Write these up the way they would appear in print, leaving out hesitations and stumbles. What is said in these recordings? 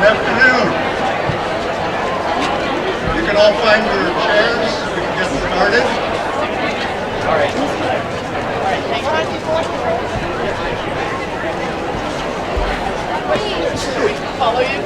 afternoon. You can all find your chairs. We can get started. All right. Follow you.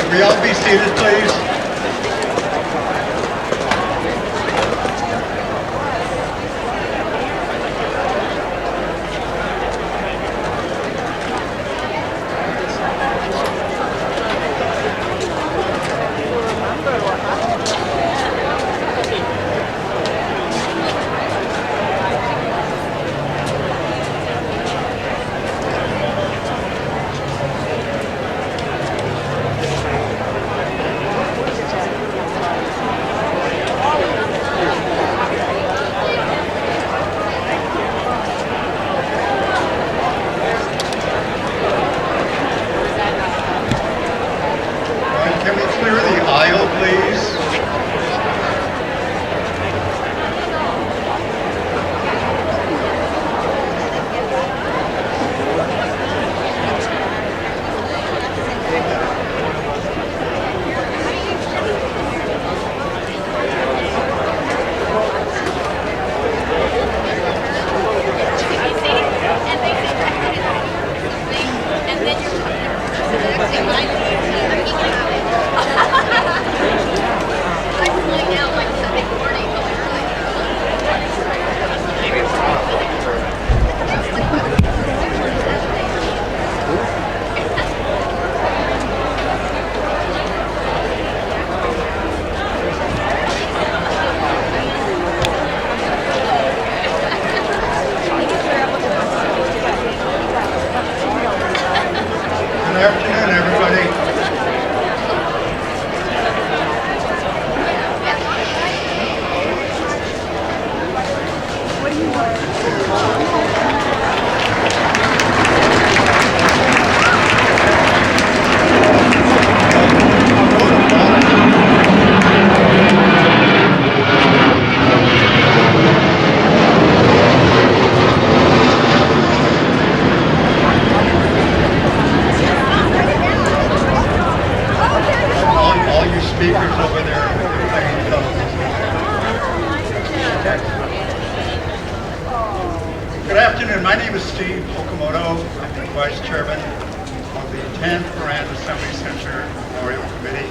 Will you all be seated, please? Tanforan Assembly Center Memorial Committee.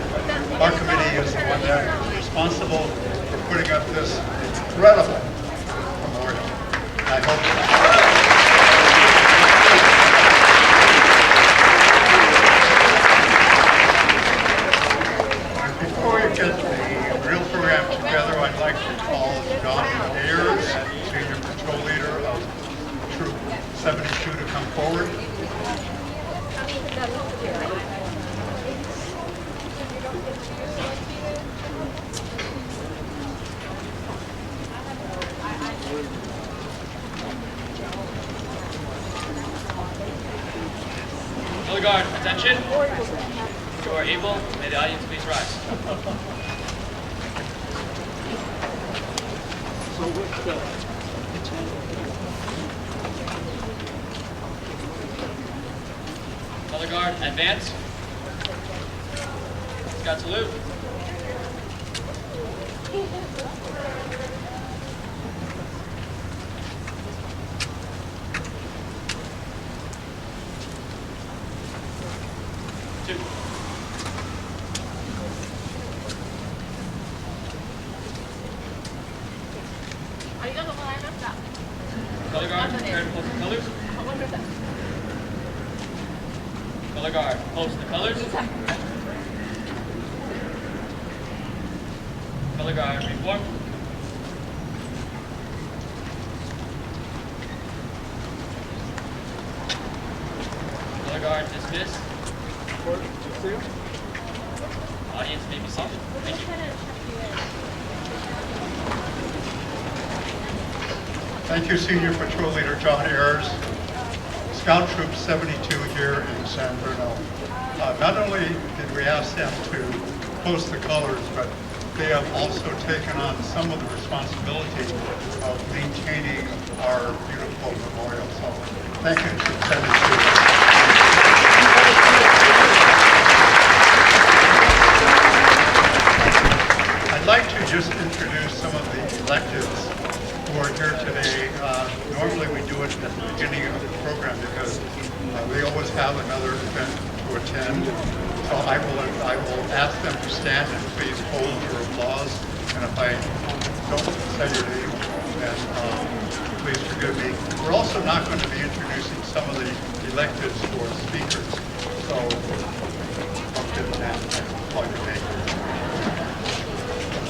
Our committee is the one that is responsible for putting up this incredible memorial. I hope before we get the real program together, I'd like to call John Ayers, Senior Patrol Leader of Troop 72, to come forward. Color guard, attention. If you are able, may the audience please rise. Color guard, advance. Scout salute. Color guard, prepare to post the colors. Color guard, post the colors. Color guard, reform. We are dismissed. Audience may be seated. Thank you. Thank you, Senior Patrol Leader John Ayers. Scout Troop 72 here in San Bruno. Not only did we ask them to post the colors, but they have also taken on some of the responsibility of maintaining our beautiful memorial. So thank you to 72. I'd like to just introduce some of the electives who are here today. Normally we do it at the beginning of the program because we always have another event to attend. So I will ask them to stand and please hold your applause. And if I don't say your name, then please forgive me. We're also not going to be introducing some of the electives for speakers. So don't get a chance to call your name.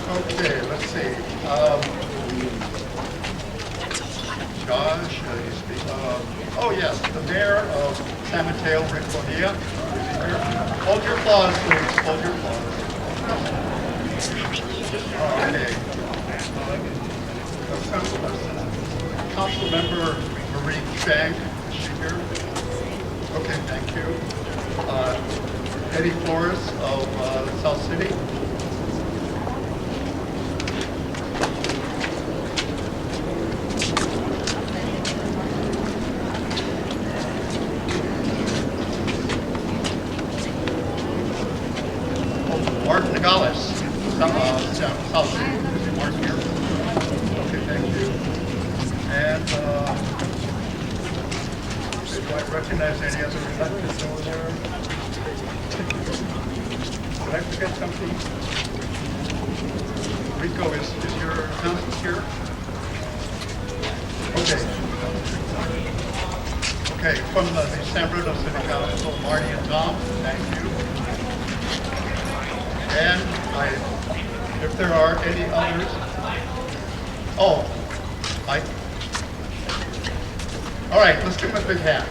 Okay, let's see. Josh, you speak. Oh yes, the mayor of San Mateo, Rick Bonilla. Is he here? Hold your applause, please. Hold your applause. Okay. Council member Marie Chang, is she here? Okay, thank you. Eddie Flores of South City. South City. Is it Mark here? Okay, thank you. And do I recognize any other electeds over there? Did I forget something? Rico, is your council here? Okay. Okay, from the San Bruno City Council, Marty and Tom, thank you. And if there are any others, oh, Mike. All right, let's give him a big hand.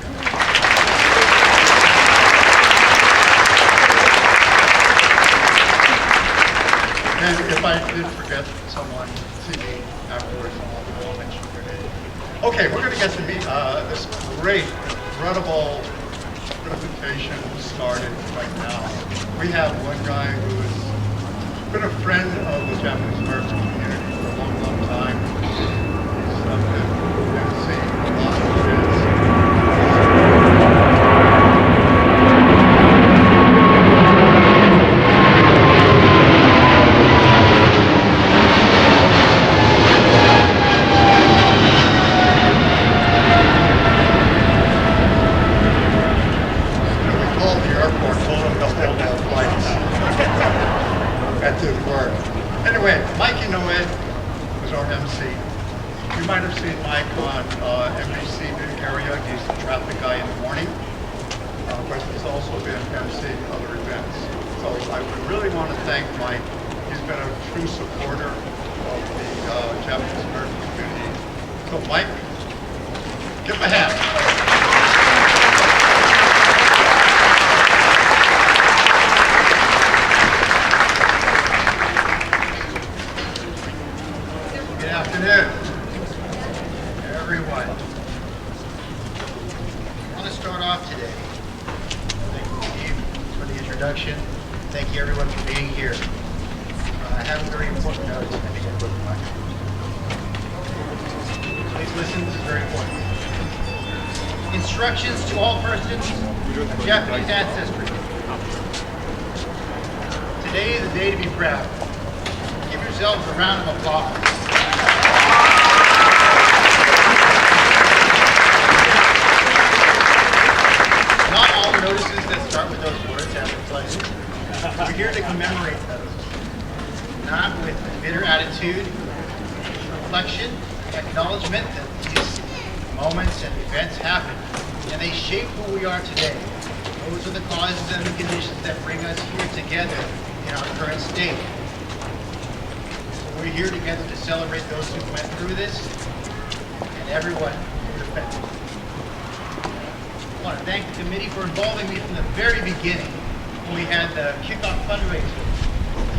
And if I did forget someone, see me afterwards, I'll mention your name. Okay, we're going to get to meet this great, incredible presentation started right now. We have one guy who has been a friend of the Japanese American community for a long, long time. He's been seeing a lot of events. We called the airport, told him to hold our flights. That didn't work. Anyway, Mike Inoue was our MC. You might have seen Mike on NBC Big Area. He's the traffic guy in the morning. But he's also been MCing other events. So I would really want to thank Mike. He's been a true supporter of the Japanese American community. So Mike, give him a hand. Good afternoon, everyone. I want to start off today. Thank you, Steve, for the introduction. Thank you, everyone, for being here. I have a very important notice. I think I put it back. Please listen, this is very important. Instructions to all persons of Japanese ancestry. Today is a day to be proud. Give yourselves a round of applause. Not all notices that start with those words have been played. We're here to commemorate those. Not with a bitter attitude, reflection, acknowledgement that these moments and events happen, and they shape who we are today. Those are the causes and the conditions that bring us here together in our current state. We're here together to celebrate those who went through this and everyone who was affected. want to thank the committee for involving me from the very beginning when we had the Kickoff Fundraiser.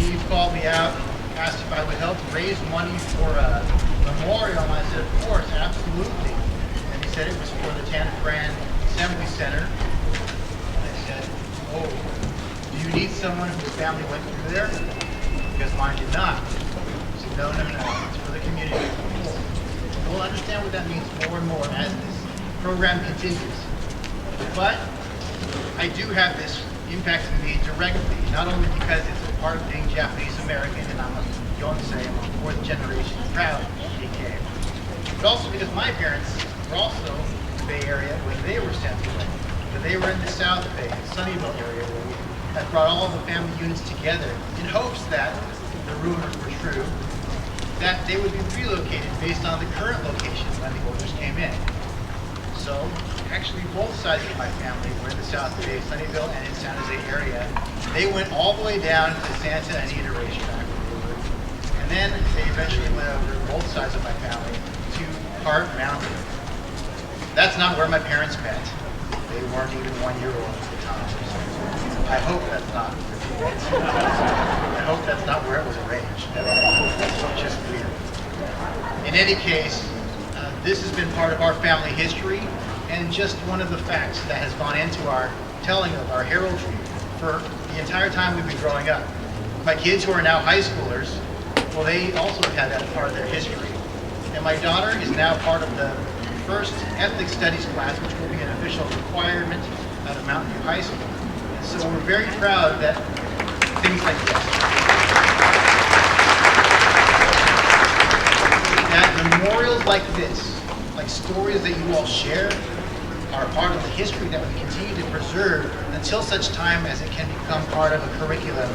He called me out, asked if I would help raise money for a memorial, and I said, of course, absolutely. And he said it was for the Tanforan Assembly Center. And I said, oh, do you need someone whose family went through there? Because mine did not. He said, no, it's for the community. We'll understand what that means more and more as this program continues. But I do have this impacting me directly, not only because it's a part of being Japanese American, and I'm going to say I'm a fourth generation proud DK, but also because my parents were also in the Bay Area when they were sent away. But they were in the South Bay, Sunnyvale area, where we had brought all the family units together in hopes that the rumors were true, that they would be relocated based on the current location when the orders came in. So, actually both sides of my family were in the South Bay, Sunnyvale, and in San Jose area. They went all the way down to Santa Anita racetrack, and then they eventually went over both sides of my family to Hart Mountain. That's not where my parents met. They weren't even 1 year old at the time. I hope that's not. I hope that's not where it was arranged. That's just weird. In any case, this has been part of our family history and just one of the facts that has gone into our telling of our heraldry for the entire time we've been growing up. My kids who are now high schoolers, well, they also had that part of their history. And my daughter is now part of the first ethnic studies class, which will be an official requirement out of Mountain View High School. And so we're very proud that things like this, that memorials like this, like stories that you all share, are part of the history that we continue to preserve until such time as it can become part of a curriculum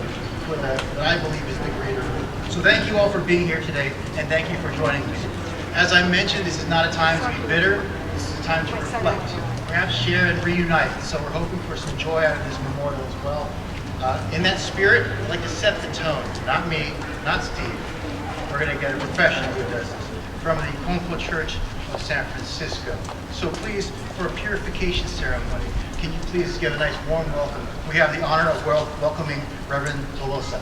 for that I believe is the greater good. So thank you all for being here today, and thank you for joining me. As I mentioned, this is not a time to be bitter, this is a time to reflect, perhaps share and reunite. So we're hoping for some joy out of this memorial as well. In that spirit, I'd like to set the tone, not me, not Steve. We're going to get a professional who does this, from the Congresswoman Church of San Francisco. So please, for a purification ceremony, can you please give a nice warm welcome? We have the honor of welcoming Reverend Tolosa.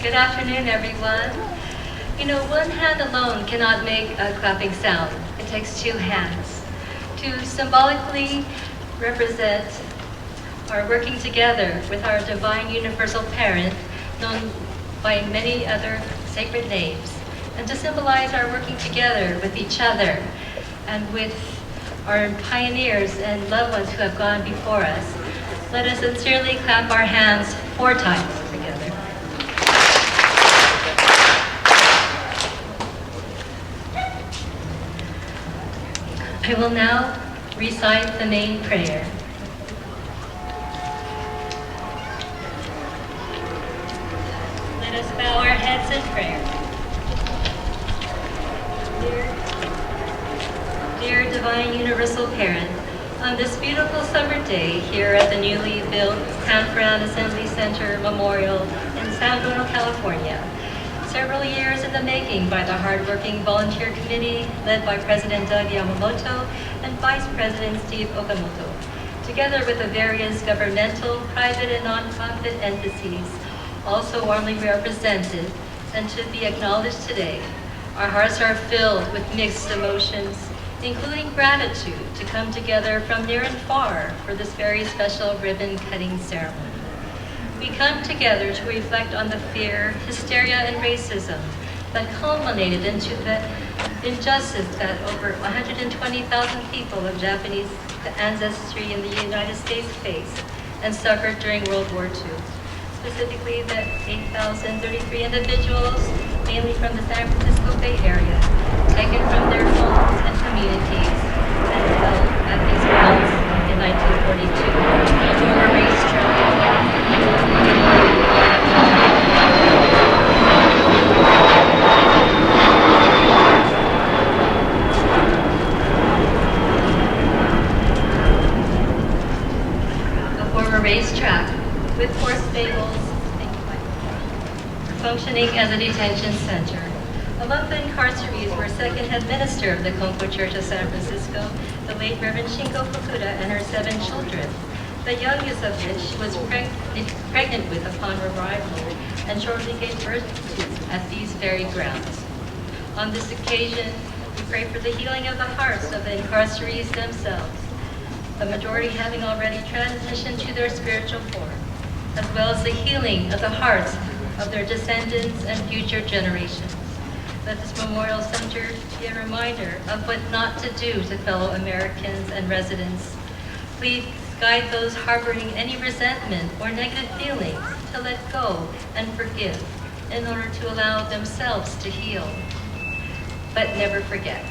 Good afternoon, everyone. You know, one hand alone cannot make a clapping sound. It takes two hands to symbolically represent our working together with our divine universal parent, known by many other sacred names, and to symbolize our working together with each other and with our pioneers and loved ones who have gone before us. Let us sincerely clap our hands 4 times together. I will now recite the main prayer. Let us bow our heads in prayer. Dear Divine Universal Parent, on this beautiful summer day here at the newly built Tanforan Assembly Center Memorial in San Bruno, California, several years in the making by the hardworking volunteer committee led by President Doug Yamamoto and Vice President Steve Okamoto, together with the various governmental, private, and nonprofit entities also warmly represented and to be acknowledged today. Our hearts are filled with mixed emotions, including gratitude to come together from near and far for this very special ribbon-cutting ceremony. We come together to reflect on the fear, hysteria, and racism that culminated into the injustice that over 120,000 people of Japanese ancestry in the United States faced and suffered during World War II. Specifically, the 8,033 individuals, mainly from the San Francisco Bay Area, taken from their homes and communities and held at these grounds in 1942 for race with 4 stables, functioning as a detention center. Among the incarcerees were second head minister of the Congo Church of San Francisco, the late Reverend Shinko Fukuda, and her 7 children, the youngest of which she was pregnant with upon arrival and shortly gave birth to at these very grounds. On this occasion, we pray for the healing of the hearts of the incarcerees themselves, the majority having already transitioned to their spiritual form, as well as the healing of the hearts of their descendants and future generations. Let this Memorial Center be a reminder of what not to do to fellow Americans and residents. Please guide those harboring any resentment or negative feelings to let go and forgive in order to allow themselves to heal. But never forget.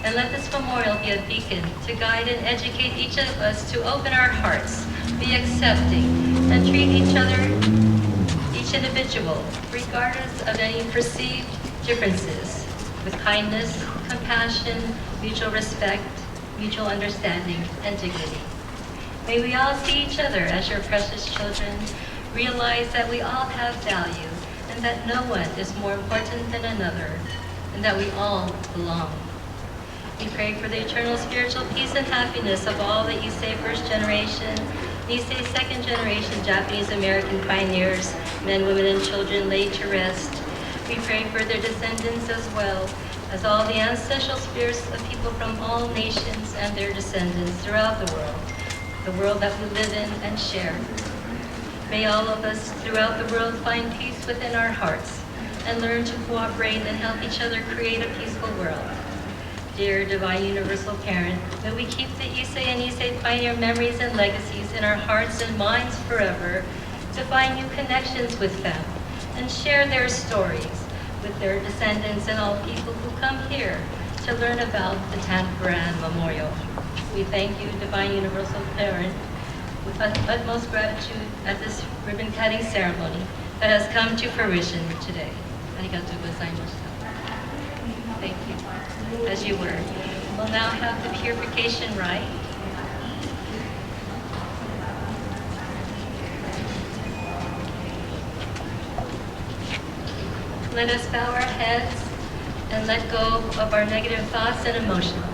And let this memorial be a beacon to guide and educate each of us to open our hearts, be accepting, and treat each other, each individual, regardless of any perceived differences, with kindness, compassion, mutual respect, mutual understanding, and dignity. May we all see each other as your precious children, realize that we all have value, and that no one is more important than another, and that we all belong. We pray for the eternal spiritual peace and happiness of all the Issei first generation, Issei second generation Japanese American pioneers, men, women, and children laid to rest. We pray for their descendants as well as all the ancestral spirits of people from all nations and their descendants throughout the world that we live in and share. May all of us throughout the world find peace within our hearts and learn to cooperate and help each other create a peaceful world. Dear Divine Universal Parent, may we keep the Issei and Issei Pioneer memories and legacies in our hearts and minds forever to find new connections with them and share their stories with their descendants and all people who come here to learn about the Tanforan Memorial. We thank you, Divine Universal Parent, with utmost gratitude at this ribbon cutting ceremony that has come to fruition today. Arigatou gozaimashita. Thank you, as you were. We'll now have the purification rite. Let us bow our heads and let go of our negative thoughts and emotions.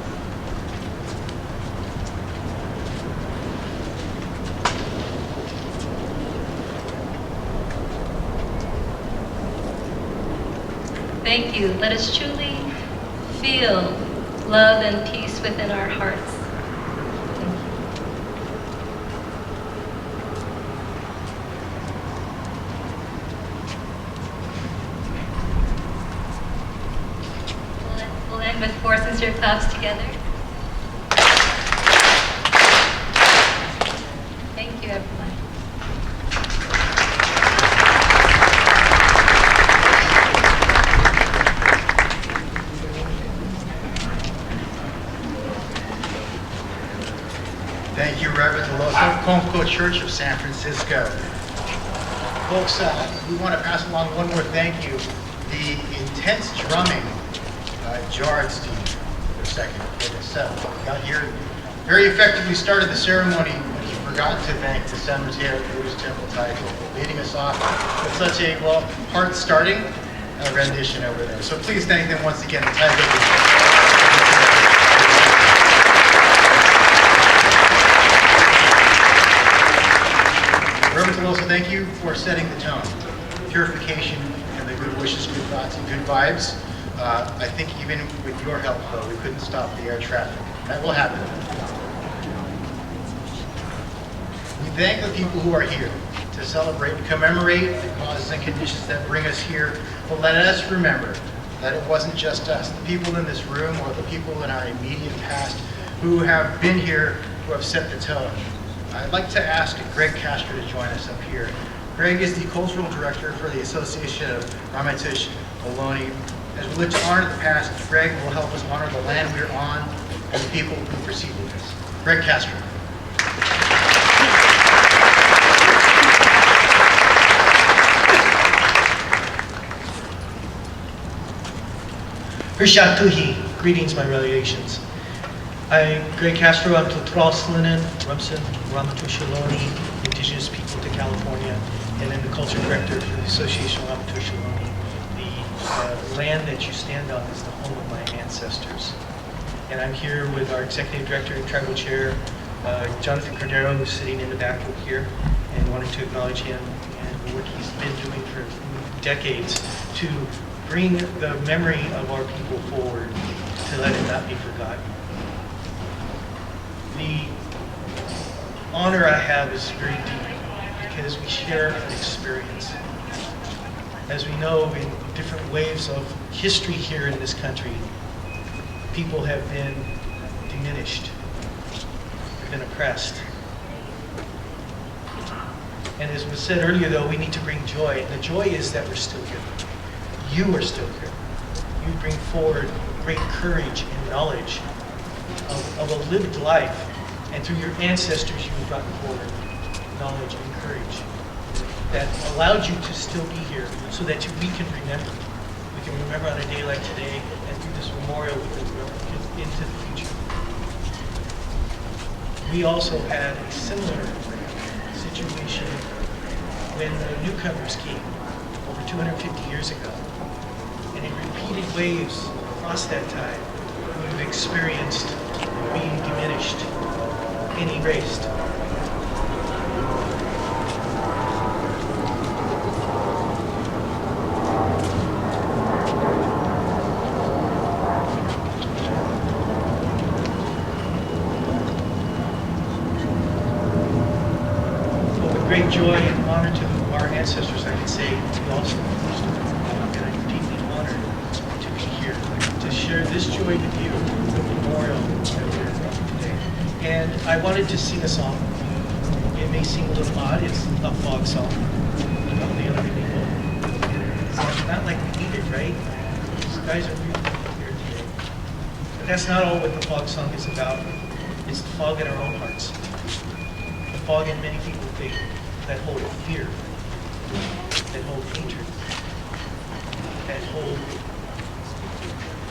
Thank you. Let us truly feel love and peace within our hearts. We'll end with 4 sincere claps together. Thank you, everyone. Thank you, Reverend Congo Church of San Francisco. Folks, we want to pass along one more thank you. The intense drumming jarred Steve for a second. He got here, very effectively started the ceremony, but he forgot to thank the Cemetery of Buddhist Temple Taiko for leading us off with such a, well, heart-starting rendition over there. So please thank them once again. Reverend, also thank you for setting the tone. Purification and the good wishes, good thoughts, and good vibes. I think even with your help, though, we couldn't stop the air traffic. That will happen. We thank the people who are here to celebrate and commemorate the causes and conditions that bring us here. But let us remember that it wasn't just us, the people in this room or the people in our immediate past who have been here, who have set the tone. I'd like to ask Greg Castro to join us up here. Greg is the Cultural Director for the Association of Ramatush Ohlone. As we look to honor the past, Greg will help us honor the land we're on and the people who preceded us. Greg Castro. Rishatuhi, greetings, my relations. I, Greg Castro, I'm Tutroslinen, Rumsen, Ramatush Ohlone, indigenous people to California, and then the culture director for the Association of Amateurs Shaloni. The land that you stand on is the home of my ancestors. And I'm here with our executive director and tribal chair, Jonathan Cordero, who's sitting in the back over here, and wanted to acknowledge him and what he's been doing for decades to bring the memory of our people forward, to let it not be forgotten. The honor I have is very deep because we share an experience. As we know, in different waves of history here in this country, people have been diminished, have been oppressed. And as was said earlier, though, we need to bring joy. And the joy is that we're still here. You are still here. You bring forward great courage and knowledge of a lived life. And through your ancestors, you've brought forward knowledge and courage that allowed you to still be here so that we can remember. We can remember on a day like today, and through this memorial, we can remember into the future. We also had a similar situation when the newcomers came over 250 years ago. And in repeated waves across that time, we've experienced being diminished and erased. Great joy and honor to our ancestors, I can say, we also and I'm deeply honored to be here, to share this joy with you, the memorial that we're from today. And I wanted to sing a song. It may seem a little odd, it's a fog song. Probably other people. It's not like we need it, right? These guys are really here today. But that's not all what the fog song is about. It's the fog in our own hearts. The fog in many people think that hold fear, that hold hatred, that hold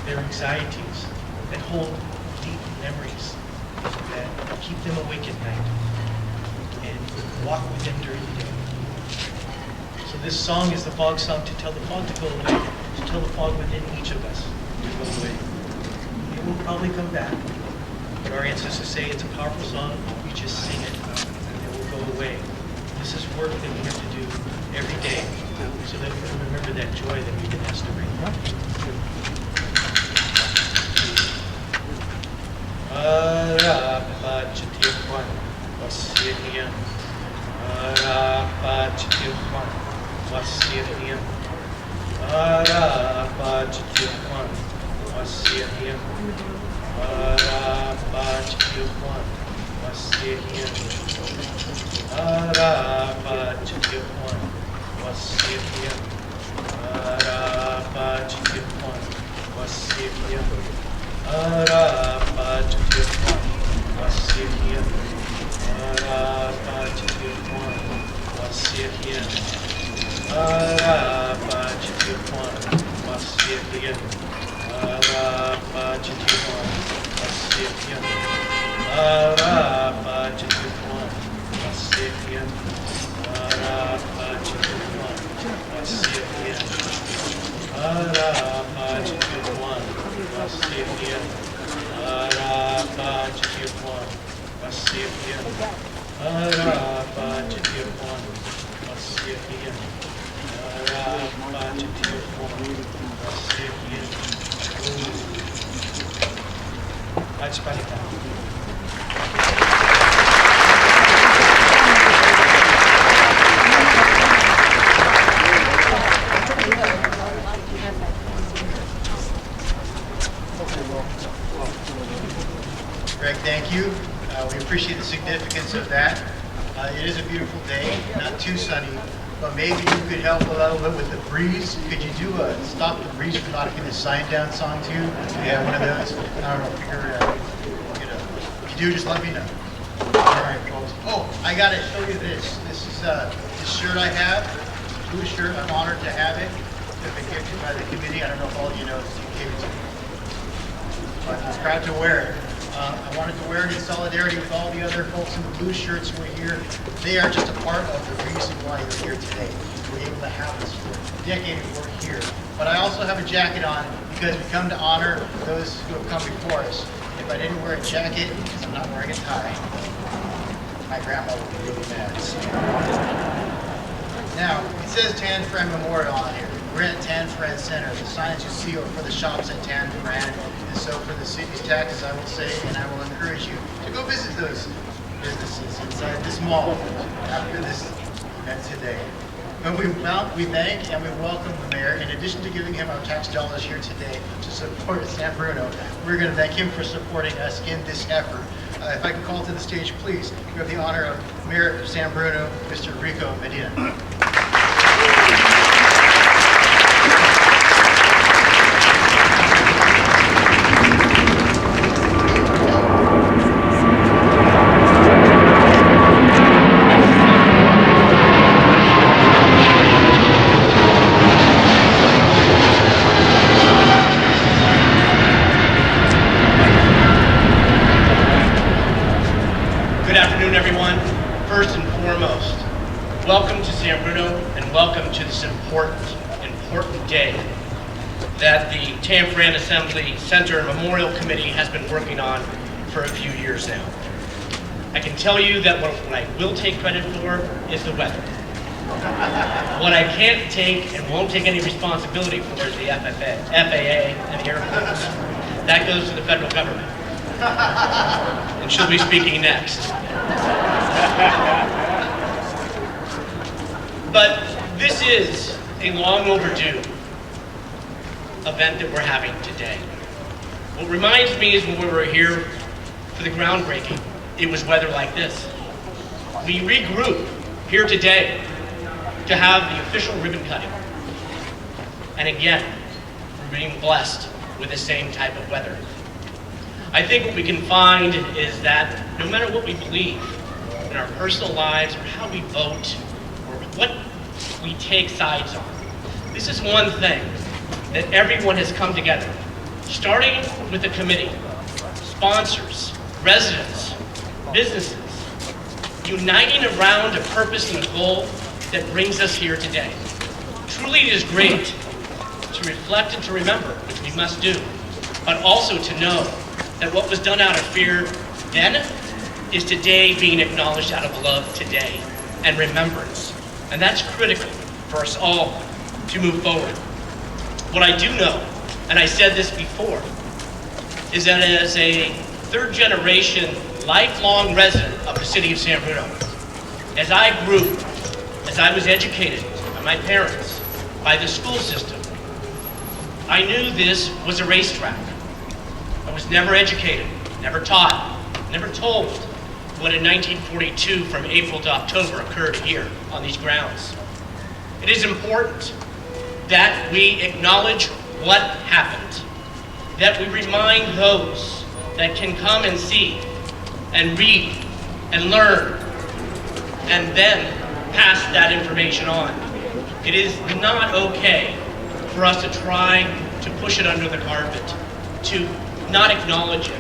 their anxieties, that hold deep memories, that keep them awake at night and walk with them during the day. So this song is the fog song to tell the fog to go away, to tell the fog within each of us to go away. It will probably come back, but our ancestors say it's a powerful song, we just sing it and it will go away. This is work that we have to do every day so that we can remember that joy that we've been asked to bring. Greg, thank you. We appreciate the significance of that. It is a beautiful day, not too sunny, but maybe you could help a little bit with the breeze. Could you do a Stop the Breeze for Knocking the Sign Down song too? Do you have one of those? I don't know if you're, if you do, just let me know. All right, folks. Oh, I gotta show you this. This is this shirt I have. Blue shirt. I'm honored to have it. It's been gifted by the committee. I don't know if all of you know, Steve gave it to me. But I'm proud to wear it. I wanted to wear it in solidarity with all the other folks in the blue shirts who are here. They are just a part of the reason why you're here today. We're able to have this for a decade of work here. But I also have a jacket on because we come to honor those who have come before us. If I didn't wear a jacket, because I'm not wearing a tie, my grandma would be really mad. Now, it says Tanforan Memorial on here. We're at Tanforan Center. The signs you see are for the shops at Tanforan, and so for the city's taxes, I will say, and I will encourage you to go visit those businesses inside this mall after this event today. And we thank and we welcome the mayor. In addition to giving him our tax dollars here today to support San Bruno, we're going to thank him for supporting us in this effort. If I can call to the stage, please, we have the honor of Mayor of San Bruno, Mr. Rico Medina. Welcome to San Bruno and welcome to this important day that the Tanforan Assembly Center Memorial Committee has been working on for a few years now. I can tell you that what I will take credit for is the weather. What I can't take and won't take any responsibility for is the FAA and the airports. That goes to the federal government. And she'll be speaking next. But this is a long overdue event that we're having today. What reminds me is when we were here for the groundbreaking, it was weather like this. We regroup here today to have the official ribbon cutting. And again, we're being blessed with the same type of weather. I think what we can find is that no matter what we believe in our personal lives or how we vote, what we take sides on. This is one thing that everyone has come together, starting with the committee, sponsors, residents, businesses, uniting around a purpose and a goal that brings us here today. Truly it is great to reflect and to remember, which we must do, but also to know that what was done out of fear then is today being acknowledged out of love today and remembrance. And that's critical for us all to move forward. What I do know, and I said this before, is that as a third generation, lifelong resident of the city of San Bruno, as I grew, as I was educated by my parents, by the school system, I knew this was a racetrack. I was never educated, never taught, never told what in 1942 from April to October occurred here on these grounds. It is important that we acknowledge what happened, that we remind those that can come and see and read and learn and then pass that information on. It is not okay for us to try to push it under the carpet, to not acknowledge it.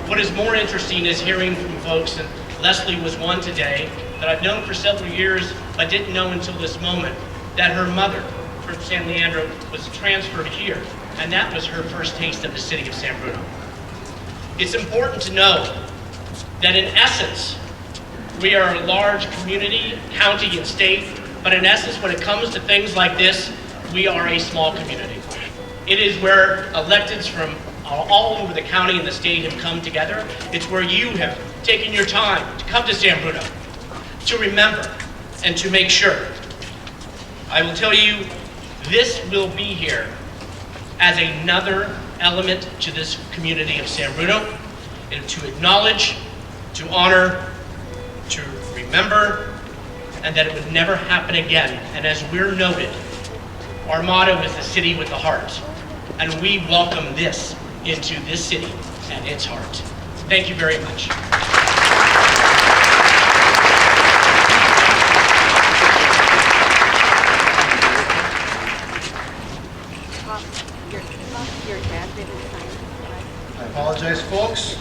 What is more interesting is hearing from folks, and Leslie was one today that I've known for several years, but didn't know until this moment, that her mother from San Leandro was transferred here, and that was her first taste of the city of San Bruno. It's important to know that in essence, we are a large community, county and state, but in essence, when it comes to things like this, we are a small community. It is where electeds from all over the county and the state have come together. It's where you have taken your time to come to San Bruno, to remember and to make sure. I will tell you, this will be here as another element to this community of San Bruno, and to acknowledge, to honor, to remember, and that it would never happen again. And as we're noted, our motto is the city with the heart, and we welcome this into this city and its heart. Thank you very much. I apologize, folks.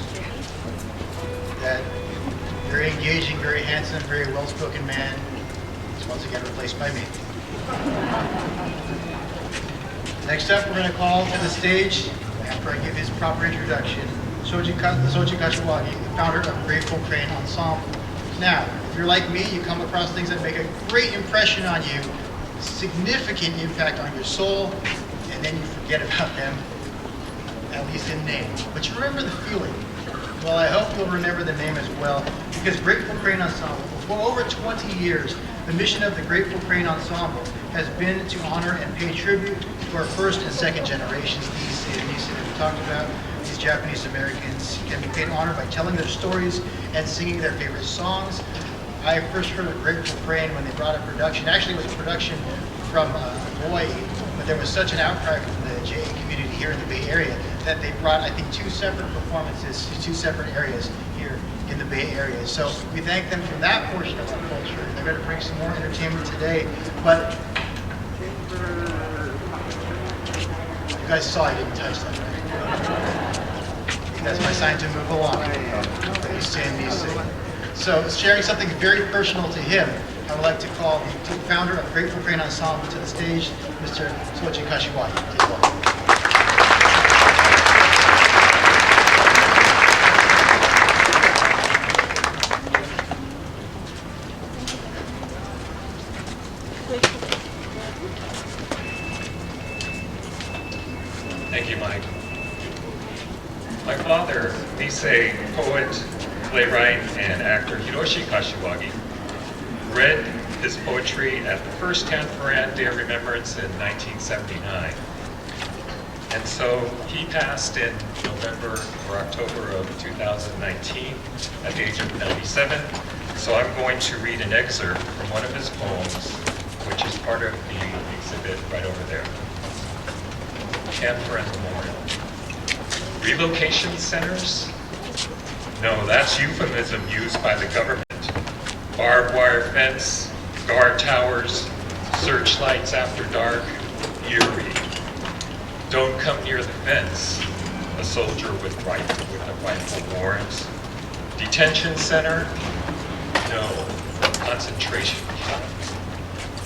handsome, very well-spoken man is once again replaced by me. Next up, we're going to call to the stage, after I give his proper introduction, Soji Kashiwagi, the founder of Grateful Crane Ensemble. Now, if you're like me, you come across things that make a great impression on you, significant impact on your soul, and then you forget about them, at least in name. But you remember the feeling. Well, I hope you'll remember the name as well, because Grateful Crane Ensemble, for over 20 years, the mission of the Grateful Crane Ensemble has been to honor and pay tribute to our first and second generations. These that we talked about, these Japanese Americans can be paid honor by telling their stories and singing their favorite songs. I first heard of Grateful Crane when they brought a production. Actually, it was a production from Hawaii, but there was such an outcry from the JA community here in the Bay Area that they brought, I think, 2 separate performances to 2 separate areas here in the Bay Area. So we thank them for that portion of our culture. They're going to bring some more entertainment today, but you guys saw I didn't touch that, right? That's my sign to move along. He's saying me sing. So sharing something very personal to him, I would like to call the founder of Grateful Crane Ensemble to the stage, Mr. Soji Kashiwagi. Please welcome. Thank you, Mike. My father, Nisei, poet, playwright, and actor Hiroshi Kashiwagi, read his poetry at the first Tanforan Day of Remembrance in 1979. And so he passed in November or October of 2019 at the age of 97. So I'm going to read an excerpt from one of his poems, which is part of the exhibit right over there. Tanforan Memorial. Relocation centers? No, that's euphemism used by the government. Barbed wire fence, guard towers, searchlights after dark, eerie. Don't come near the fence, a soldier with a rifle warns. Detention center? No, concentration camp,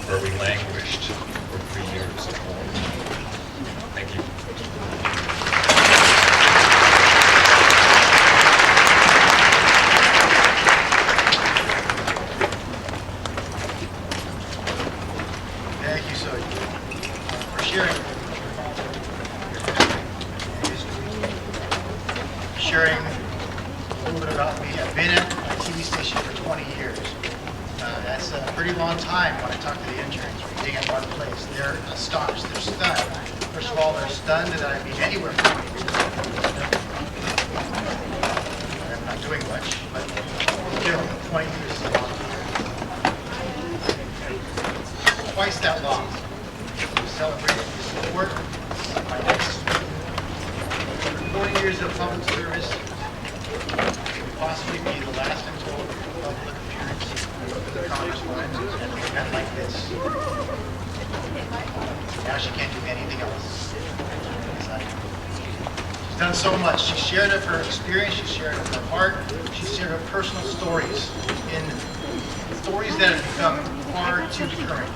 where we languished for 3 years or more. Thank you. Thank you, Soji, for sharing a little bit about me. I've been at a TV station for 20 years. That's a pretty long time when I talk to the interns reading at one place. They're astonished. They're stunned. First of all, they're stunned that I'd be anywhere for 20 years. I'm not doing much, but still, 20 years is a long time. Twice that long. We celebrated the support of my next 40 years of public service. Possibly be the last, I'm told, public appearance with the Congresswoman at an event like this. Now she can't do anything else. She's done so much. She shared of her experience, she shared of her heart, she shared her personal stories, in stories that have become far too current.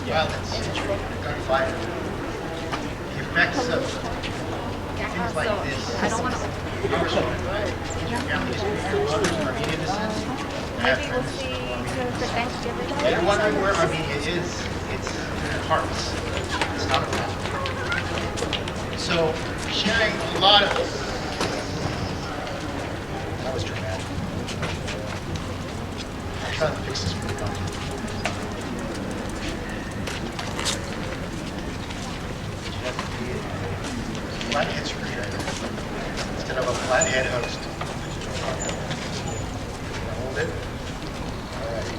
Violence, injury, gunfire, the effects of things like this. I don't want to. Congresswoman, is your family's Armenian descent? Maybe we'll see for Thanksgiving. If you're wondering where Armenia is, it's in our hearts. It's not around. So, sharing a lot of... That was dramatic. I'll try to fix this for the content. Flathead screwdriver instead of a flathead host. Hold it. All right.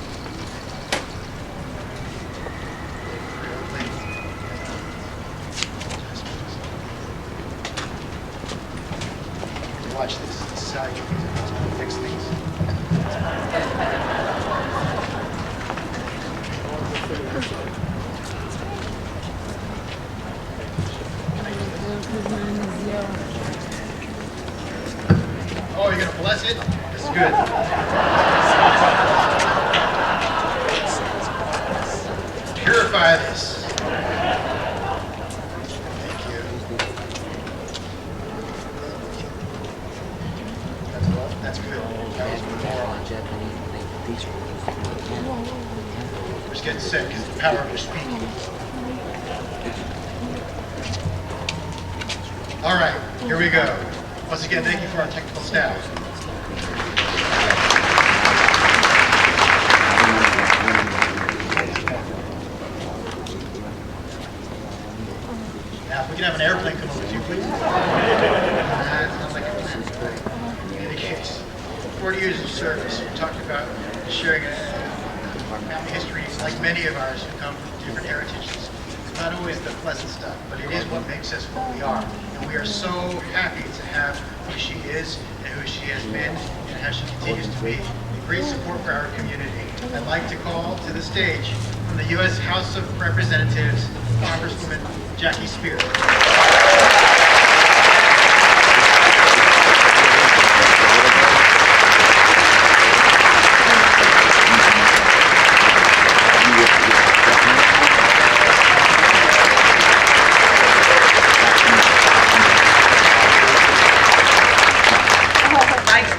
Watch this. This is how you fix things. Oh, you're going to bless it? This is good. certify this. Thank you. That's good. That was memorial. We're just getting sick because the power of your speaking. All right, here we go. Once again, thank you for our technical staff. Now, if we can have an airplane come over too, please. Sounds like a plan. In any case, 40 years of service. We talked about sharing family histories, like many of ours who come from different heritages. It's not always the pleasant stuff, but it is what makes us what we are. And we are so happy to have who she is and who she has been and how she continues to be a great support for our community. I'd like to call to the stage from the U.S. House of Representatives, Congresswoman Jackie Speer.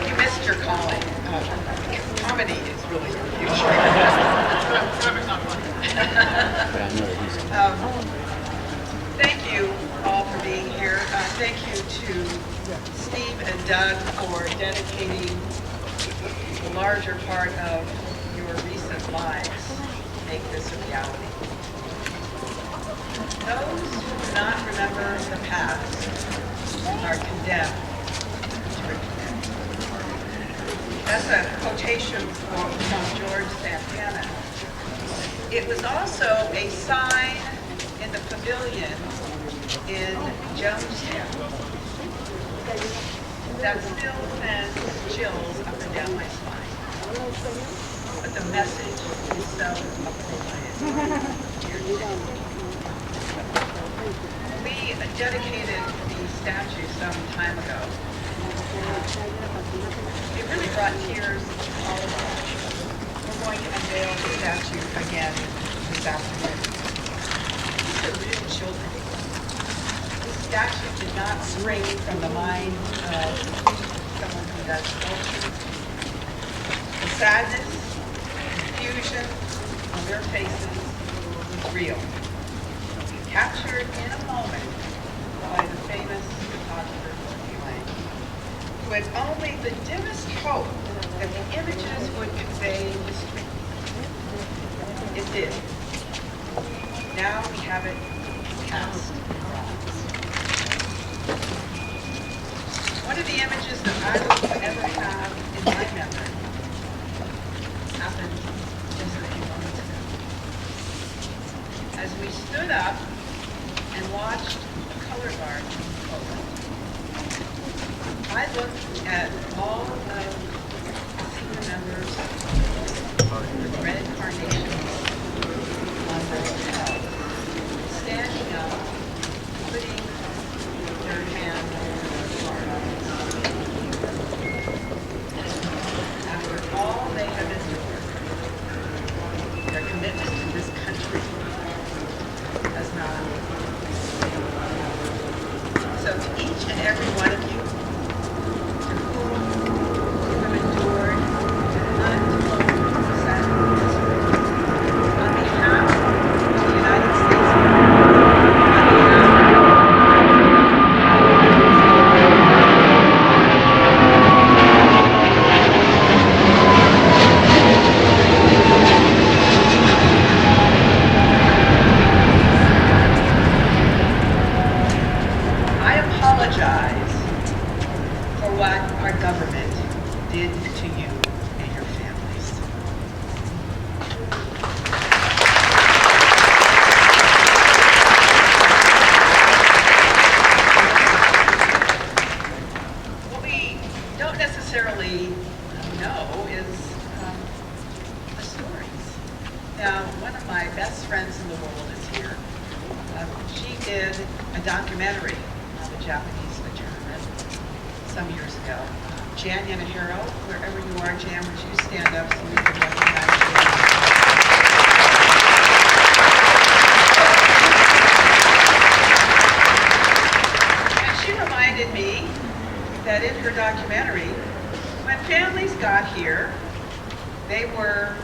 You missed your calling. Comedy is really your future. Thank you all for being here. Thank you to Steve and Doug for dedicating the larger part of your recent lives to make this a reality. Those who do not remember the past are condemned to repent. That's a quotation from George Santana. It was also a sign in the pavilion in Jonestown that still sends chills up and down my spine. But the message is so appropriate here today. We dedicated the statue some time ago. It really brought tears to all of us. We're going to unveil the statue again this afternoon. These are real children. This statue did not spring from the mind of someone who does sculpture. The sadness, confusion on their faces was real. Captured in a moment by the famous photographer, who had only the dimmest hope that the images would convey history. It did. Now we have it cast in bronze. One of the images that I will ever have in my memory happened just a few moments ago. As we stood up and watched the color guard open, I looked at all of the senior members with red carnations on their heads, standing up, putting their hand on their heart. After all they have endured, their commitment to this country has not wavered. So to each and every one of you,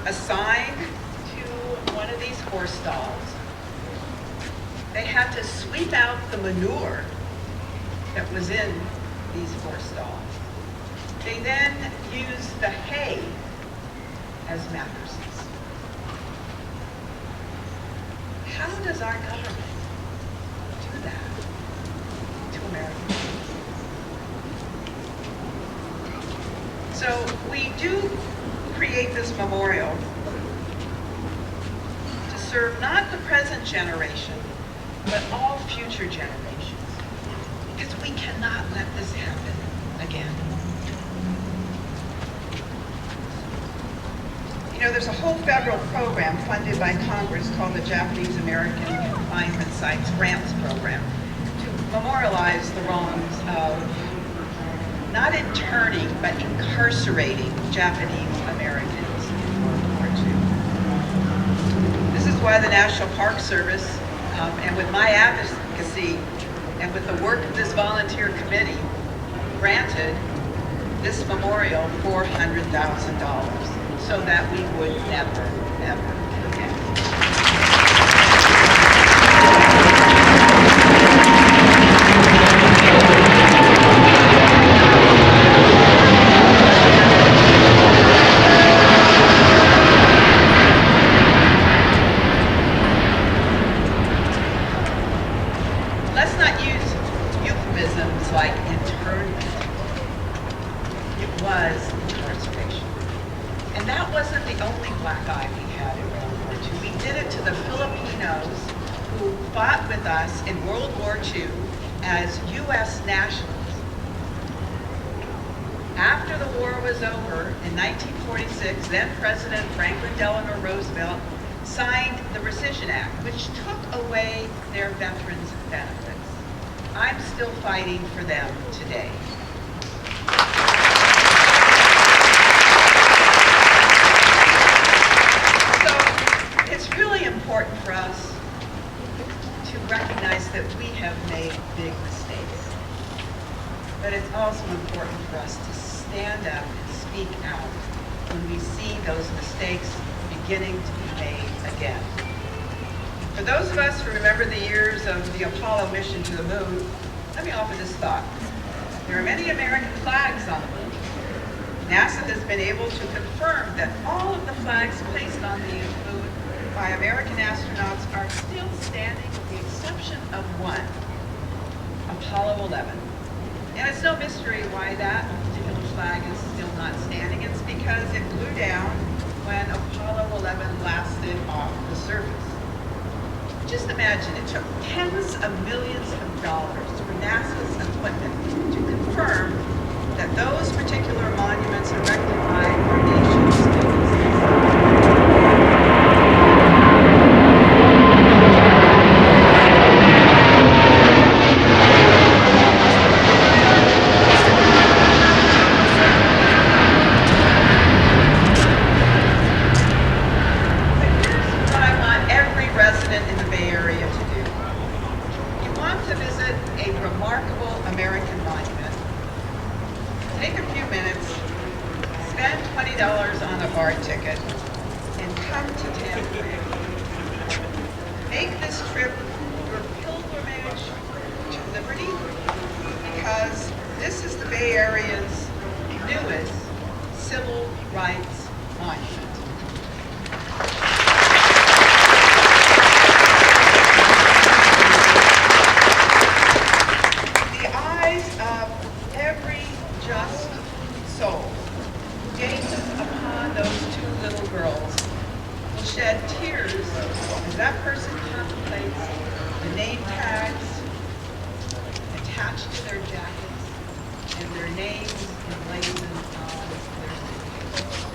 assigned to one of these horse stalls. They had to sweep out the manure that was in these horse stalls. They then used the hay as mattresses. How does our government do that to Americans? So we do create this memorial to serve not the present generation, but all future generations. Because we cannot let this happen again. You know, there's a whole federal program funded by Congress called the Japanese American Confinement Sites Grants Program to memorialize the wrongs of not interning, but incarcerating Japanese Americans in World War II. This is why the National Park Service, and with my advocacy, and with the work of this volunteer committee, granted this memorial $400,000 so that we would never, ever forget. Let's not use euphemisms like internment. It was incarceration. And that wasn't the only black eye we had in World War II. We did it to the Filipinos who fought with us in World War II as U.S. nationals. After the war was over, in 1946, then President Franklin Delano Roosevelt signed the Rescission Act, which took away their veterans' benefits. I'm still fighting for them today. It's really important for us to recognize that we have made big mistakes. But it's also important for us to stand up and speak out when we see those mistakes beginning to be made again. For those of us who remember the years of the Apollo mission to the moon, let me offer this thought. There are many American flags on the moon. NASA has been able to confirm that all of the flags placed on the moon by American astronauts are still standing with the exception of one, Apollo 11. And it's no mystery why that particular flag is still not standing. It's because it blew down when Apollo 11 blasted off the surface. Just imagine, it took tens of millions of dollars for NASA's equipment to confirm that those particular monuments erected by our nation's on a BART ticket and come to Tanforan. Make this trip your pilgrimage to liberty, because this is the Bay Area's newest civil rights monument. The eyes of every just soul gazes upon those two little girls will shed tears as that person contemplates the name tags attached to their jackets and their names emblazoned on their suitcases.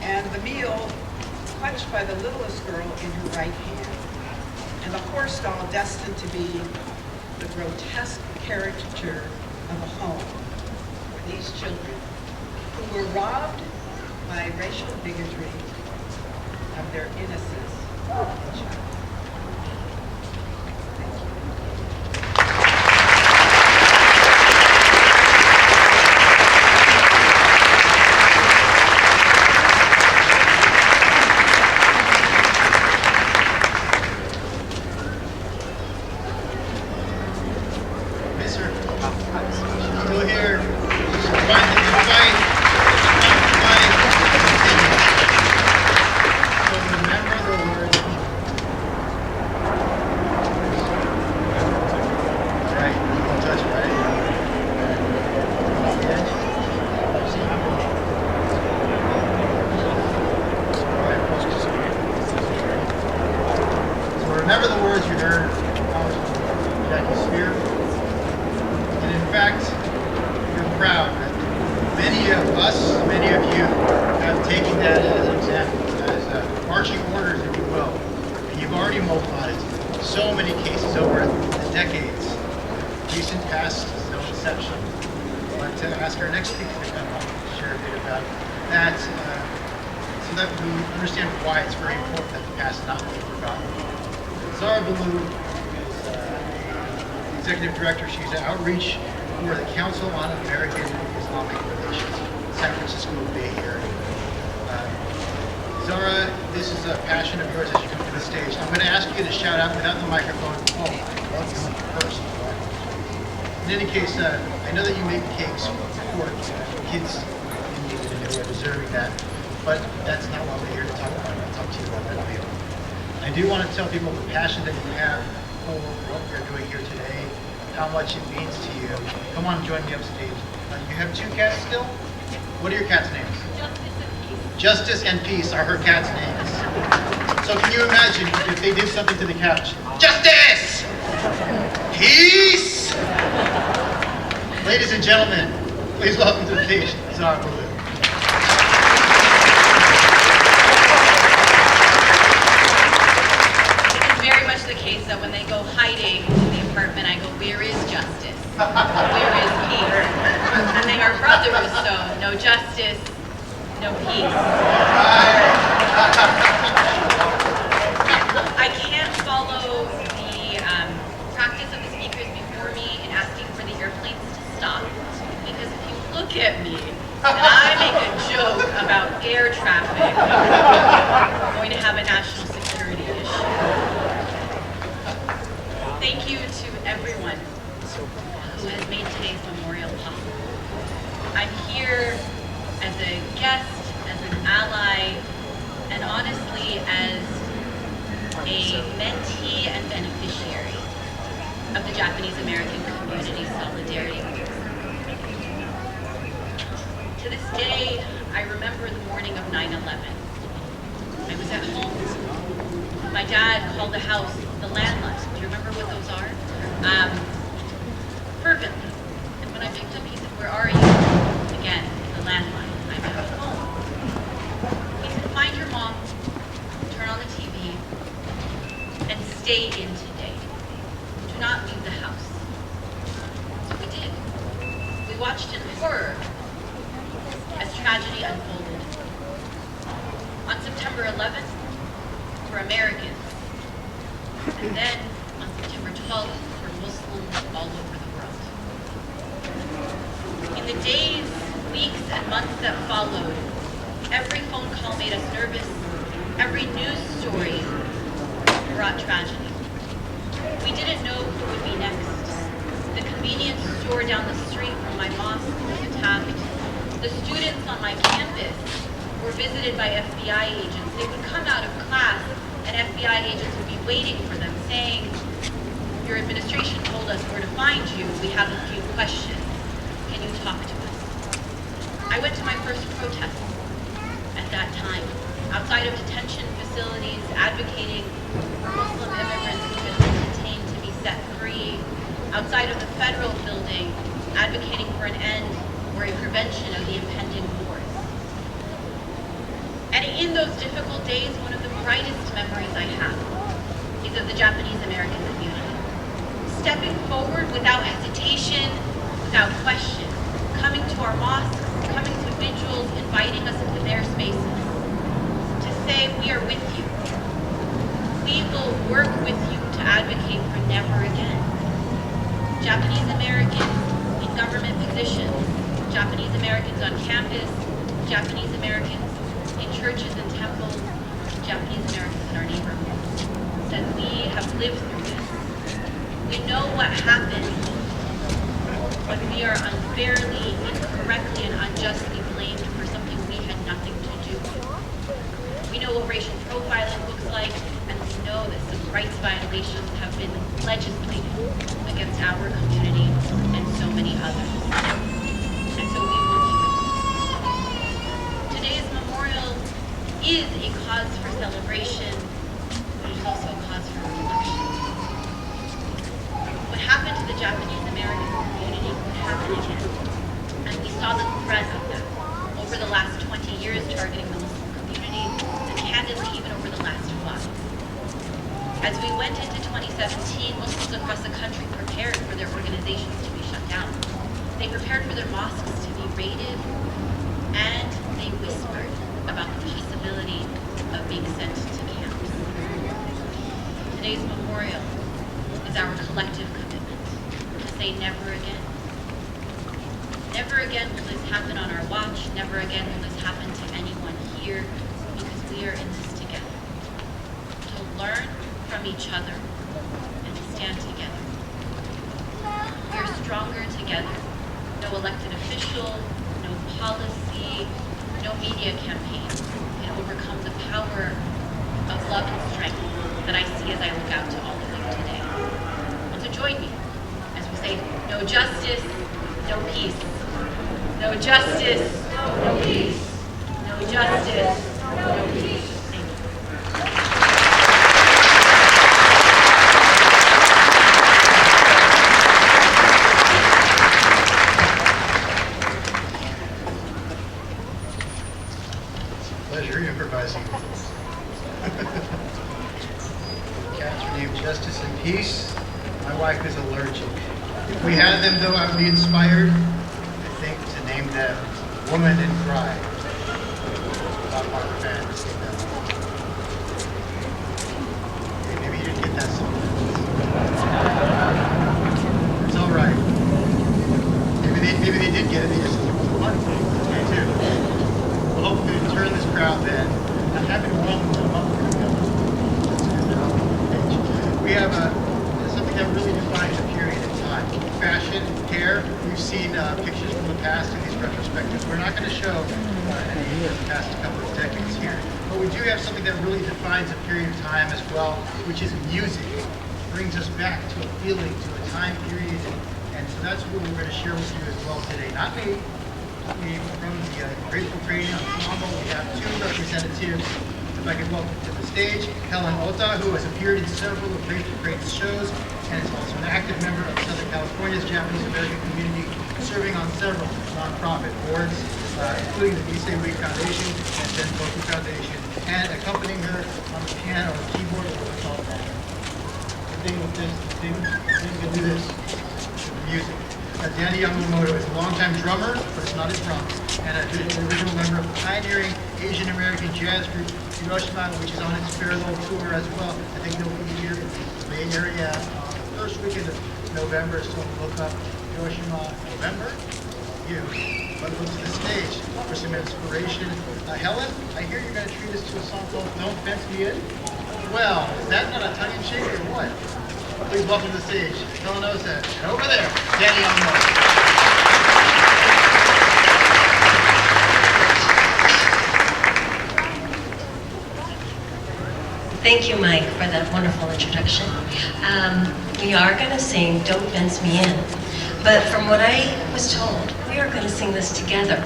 And the meal clutched by the littlest girl in her right hand, and the horse stall destined to be the grotesque caricature of a home for these children who were robbed by racial bigotry of their innocence and childhood. Thank you. remember the words you heard from Congresswoman Speer. And in fact, we're proud that many of us, many of you, have taken that as an example, as marching orders, if you will. And you've already mobilized so many cases over the decades. Recent past is no exception. I'd like to ask our next speaker to come up and share a bit about that, so that we understand why it's very important that the past not be forgotten. Zara Ballou is Executive Director. She's an outreach for the Council on American Islamic Relations, San Francisco Bay Area. Zara, this is a passion of yours as you come to the stage. I'm going to ask you to shout out without the microphone. Oh, I love you first. In any case, I know that you make cakes for kids in need and who are deserving that, but that's not what we're here to talk about. I'll talk to you about that later. I do want to tell people the passion that you have for what we're doing here today, how much it means to you. Come on, join me upstage. You have 2 cats still? What are your cats' names? Justice and Peace are her cats' names. So can you imagine if they did something to the couch? Justice! Peace! Ladies and gentlemen, please welcome to the stage, Zara Ballou. Very much the case that when they go hiding in the apartment, I go, where is justice? Where is peace? And they are brothers, so no justice, no peace. I can't follow the practice of the speakers before me in asking for the airplanes to stop. Because if you look at me and I make a joke about air traffic, we're going to have a national security issue. Thank you to everyone who has made today's memorial possible. I'm here as a guest, as an ally, and honestly as a mentee and beneficiary of the Japanese American community solidarity group. To this day, I remember the morning of 9/11. I was at home. My dad called the house the landline. Do you remember what those are? Fervently. And when I picked up, he said, where are you? Again, the landline. I'm at home. He said, find your mom, turn on the TV, and stay in today. Do not leave the house. So we did. We watched in horror as tragedy unfolded. On September 11th, for Americans, and then on September 12th, for Muslims all over the world. In the days, weeks, and months that followed, every phone call made us nervous, every news story brought tragedy. We didn't know who would be next. The convenience store down the street from my mosque was attacked. The students on my campus were visited by FBI agents. They would come out of class and FBI agents would be waiting for them saying, your administration told us where to find you. We have a few questions. Can you talk to us? I went to my first protest at that time, outside of detention facilities, advocating for Muslim immigrants who had been detained to be set free, outside of the federal building, advocating for an end or a prevention of the impending wars. And in those difficult days, one of the brightest memories I have is of the Japanese American community. Stepping forward without hesitation, without question, coming to our mosques, coming to vigils, inviting us into their spaces to say, we are with you. We will work with you to advocate for never again. Japanese Americans in government positions, Japanese Americans on campus, Japanese Americans in churches and temples, Japanese Americans in our neighborhoods, that we have lived through this. We know what happens when we are unfairly, incorrectly, and unjustly blamed for something we had nothing to do with. We know what racial profiling looks like, and we know that civil rights violations have been legislated against our community and so many others. And so we will keep it. Today's memorial is a cause for celebration, but it is also a cause for reflection. happened to the Japanese American community could happen again. And we saw the threat of that over the last 20 years targeting the Muslim community, and candidly even over the last 5. As we went into 2017, Muslims across the country prepared for their organizations to be shut down. They prepared for their mosques to be raided, and they whispered about the possibility of being sent to camps. Today's memorial is our collective commitment to say never again. Never again will this happen on our watch. Never again will this happen to anyone here, because we are in this together. To learn from each other and to stand together. We are stronger together. No elected official, no policy, no media campaign can overcome the power of love and strength that I see as I look out to all of you today. And so join me as we say, no justice, no peace. No justice, no peace. No justice, no peace. Thank you. Pleasure improvising. Cats named Justice and Peace. My wife is allergic. If we had them, though, I would be inspired, I think, to name them Woman and Cry. A lot of our fans. Hey, maybe you didn't get that song. It's all right. Maybe they did get it. They just it was fun. Okay, too. We'll hopefully turn this crowd then. I'm happy to welcome them up. We have something that really defines a period of time. Fashion, hair. We've seen pictures from the past in these retrospectives. We're not going to show any of the past couple of decades here. But we do have something that really defines a period of time as well, which is music. It brings us back to a feeling, to a time period. And so that's what we're going to share with you as well today. Not me. We, from the Grateful Cranium Ensemble, we have 2 representatives. If I could welcome to the stage Helen Ota, who has appeared in several of Grateful Crane's shows and is also an active member of Southern California's Japanese American community, serving on several nonprofit boards, including the Nisei Week Foundation and Zenboku Foundation, and accompanying her on the piano or keyboard or what's called that. The thing with this, the thing can do this, music. Danny Yamamoto is a longtime drummer, but it's not his drum, and an original member of the pioneering Asian American jazz group Hiroshima, which is on its farewell tour as well. I think they'll be here in the Bay Area the first weekend of November, so look up Hiroshima November. But look to the stage for some inspiration. Helen, I hear you're going to treat us to a song called Don't Fence Me In. Well, is that not a tongue-in-cheek or what? Please welcome to the stage, Helen Ota, and over there, Danny Yamamoto. Thank you, Mike, for that wonderful introduction. We are going to sing Don't Fence Me In, but from what I was told, we are going to sing this together.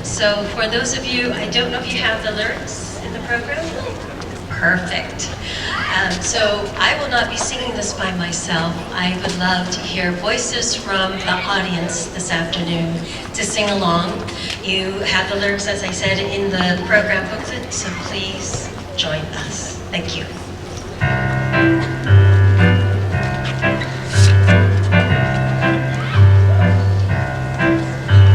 So for those of you, I don't know if you have the lyrics in the program. Perfect. So I will not be singing this by myself. I would love to hear voices from the audience this afternoon to sing along. You have the lyrics, as I said, in the program booklet, so please join us. Thank you.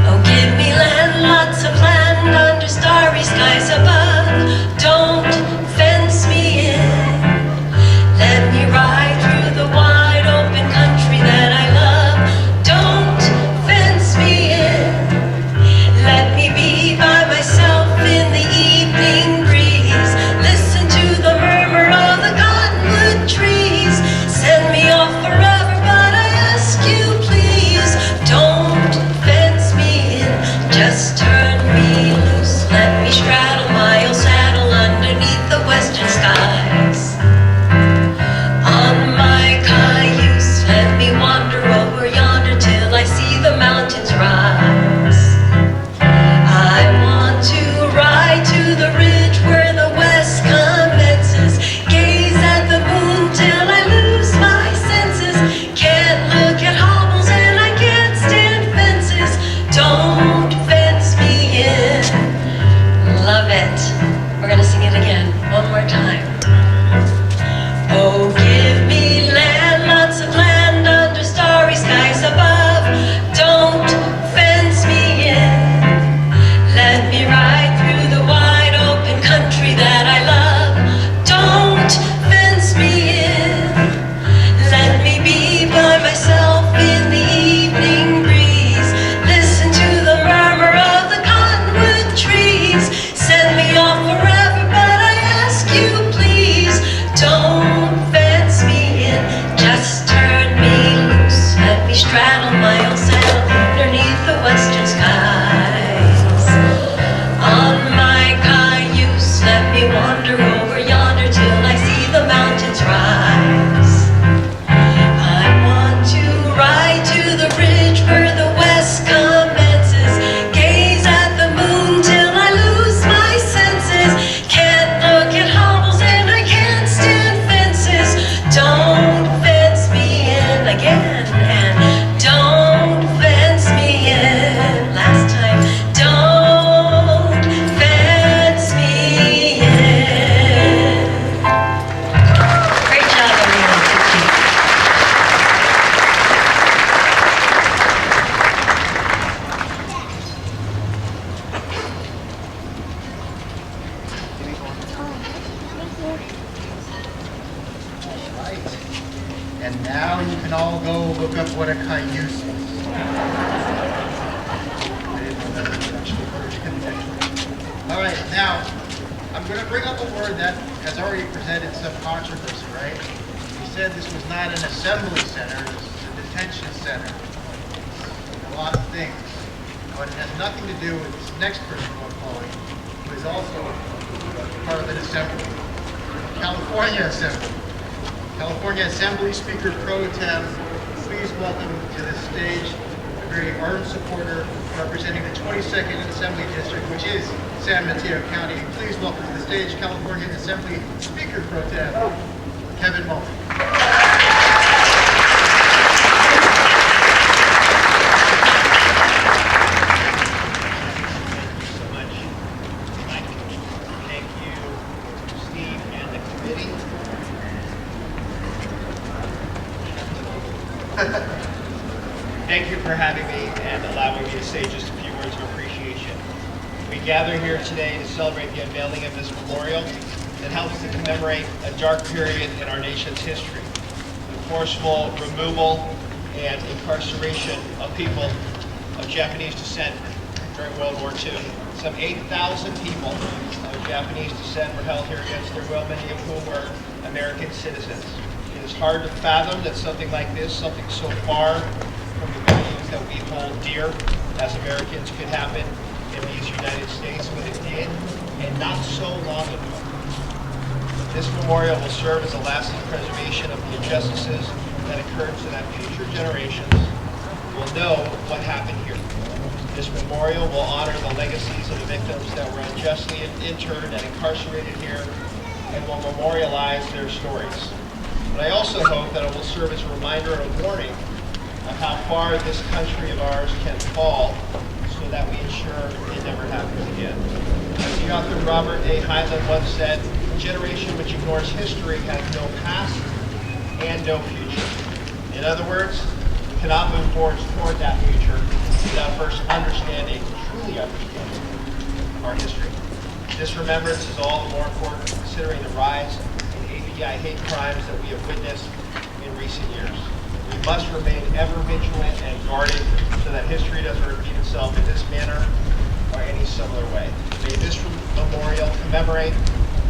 Oh, give me land, lots of land under starry skies above. Don't fence me in. Let me ride through the wide open country that I love. Don't fence me in. Let me be by myself in the evening breeze. Listen to the murmur of And now you can all go look up what a cayuse is. All right, now I'm going to bring up a word that has already presented some controversy, right? We said this was not an assembly center, this is a detention center. A lot of things, but it has nothing to do with this next person we're calling, who is also part of an assembly. California Assembly. California Assembly Speaker Pro Tem, please welcome to the stage a very ardent supporter representing the 22nd Assembly District, which is San Mateo County. Please welcome to the stage California Assembly Speaker Pro Tem, Kevin Mullen. Thank you for having me and allowing me to say just a few words of appreciation. We gather here today to celebrate the unveiling of this memorial that helps to commemorate a dark period in our nation's history. The forceful removal and incarceration of people of Japanese descent during World War II. Some 8,000 people of Japanese descent were held here against their will, many of whom were American citizens. It is hard to fathom that something like this, something so far from the values that we hold dear as Americans, could happen in these United States, but it did, and not so long ago. This memorial will serve as a lasting preservation of the injustices that occurred so that future generations will know what happened here. This memorial will honor the legacies of the victims that were unjustly interned and incarcerated here, and will memorialize their stories. But I also hope that it will serve as a reminder and a warning of how far this country of ours can fall so that we ensure it never happens again. As the author Robert A. Heinlein once said, a generation which ignores history has no past and no future. In other words, we cannot move forward toward that future without first understanding, truly understanding, our history. This remembrance is all the more important considering the rise in API hate crimes that we have witnessed in recent years. We must remain ever vigilant and guarded so that history doesn't repeat itself in this manner or any similar way. May this memorial commemorate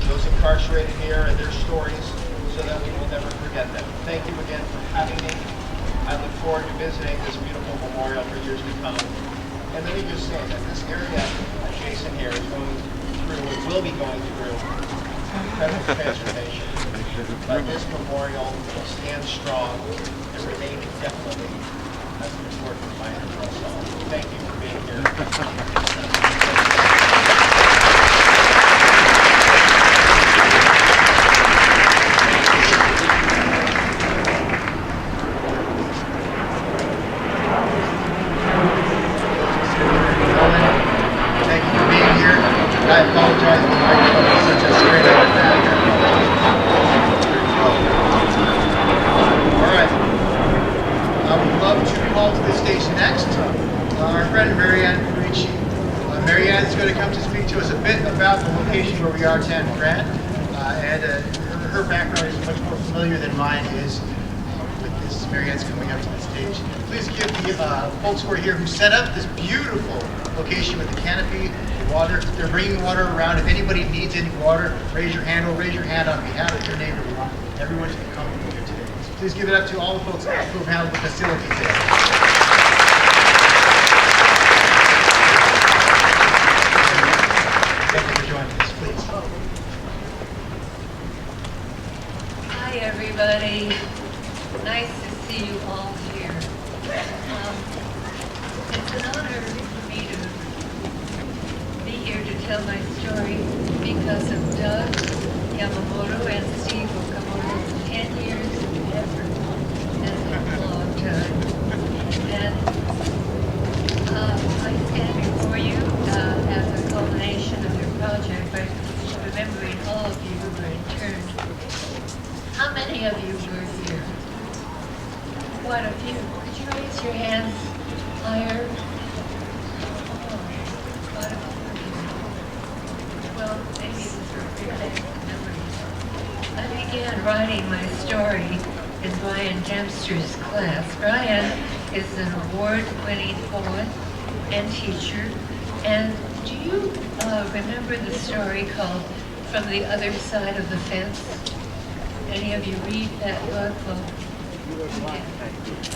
those incarcerated here and their stories so that we will never forget them. Thank you again for having me. I look forward to visiting this beautiful memorial for years to come. And let me just say that this area adjacent here is going through, and will be going through, incredible transformation. But this memorial will stand strong and remain indefinitely as an important reminder for us all. Thank you for being here. Thank you for being here. I apologize for the microphone is such a straight out bag. All right. I would love to call to the stage next our friend Marianne Farici. Marianne is going to come to speak to us a bit about the location where we are, Tanforan, and her background is much more familiar than mine is with this. Marianne's coming up to the stage. Please give the folks who are here who set up this beautiful location with the canopy, the water. They're bringing water around. If anybody needs any water, raise your hand or raise your hand on behalf of your neighbor. We want everyone to come here today. So please give it up to all the folks who have handled the facility today. Thank you for joining us, please. Hi, everybody. Nice to see you all here. It's an honor for me to be here to tell my story because of Doug Yamamoto and Steve Okamoto's 10 years of effort. That's a long time. And I stand before you as a culmination of your project by remembering all of you who were interned. How many of you were here? Quite a few. Could you raise your hands higher? Oh, quite a few. Well, maybe these are really memories. I began writing my story in Brian Dempster's class. Brian is an award-winning poet and teacher. And do you remember the story called From the Other Side of the Fence? Any of you read that book? Well,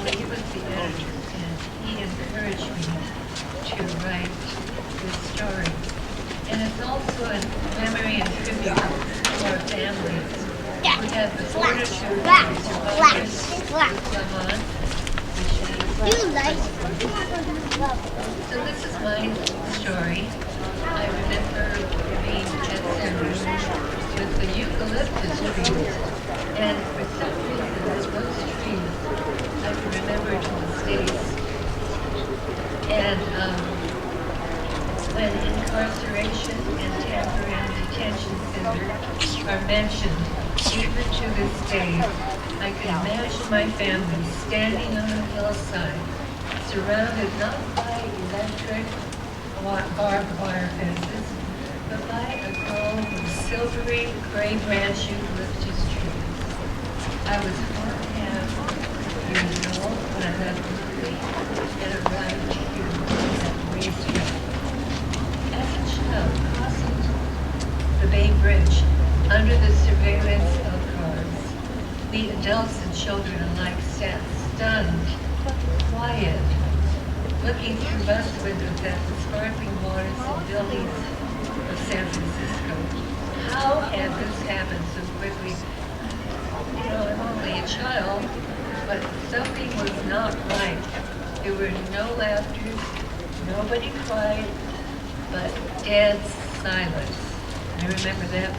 he was the editor, and he encouraged me to write this story. And it's also a memory and tribute to our families who had the fortitude to survive this Lamont, which is so this is my story. I remember being at Castro with the eucalyptus trees, and for some reason, those trees I can remember to this day. And when incarceration and Tanforan detention center are mentioned, even to this day, I can imagine my family standing on a hillside, surrounded not by electric barbed wire fences, but by a grove of silvery gray branch eucalyptus trees. I was 4.5 years old when I left Italy and arrived here at VIXIA. As a child, crossing the Bay Bridge under the surveillance of cars, the adults and children alike sat stunned, quiet, looking through bus windows at the sparkling waters and buildings of San Francisco. How had this happened so quickly? You know, I'm only a child, but something was not right. There were no laughter, nobody cried, but dead silence. I remember that.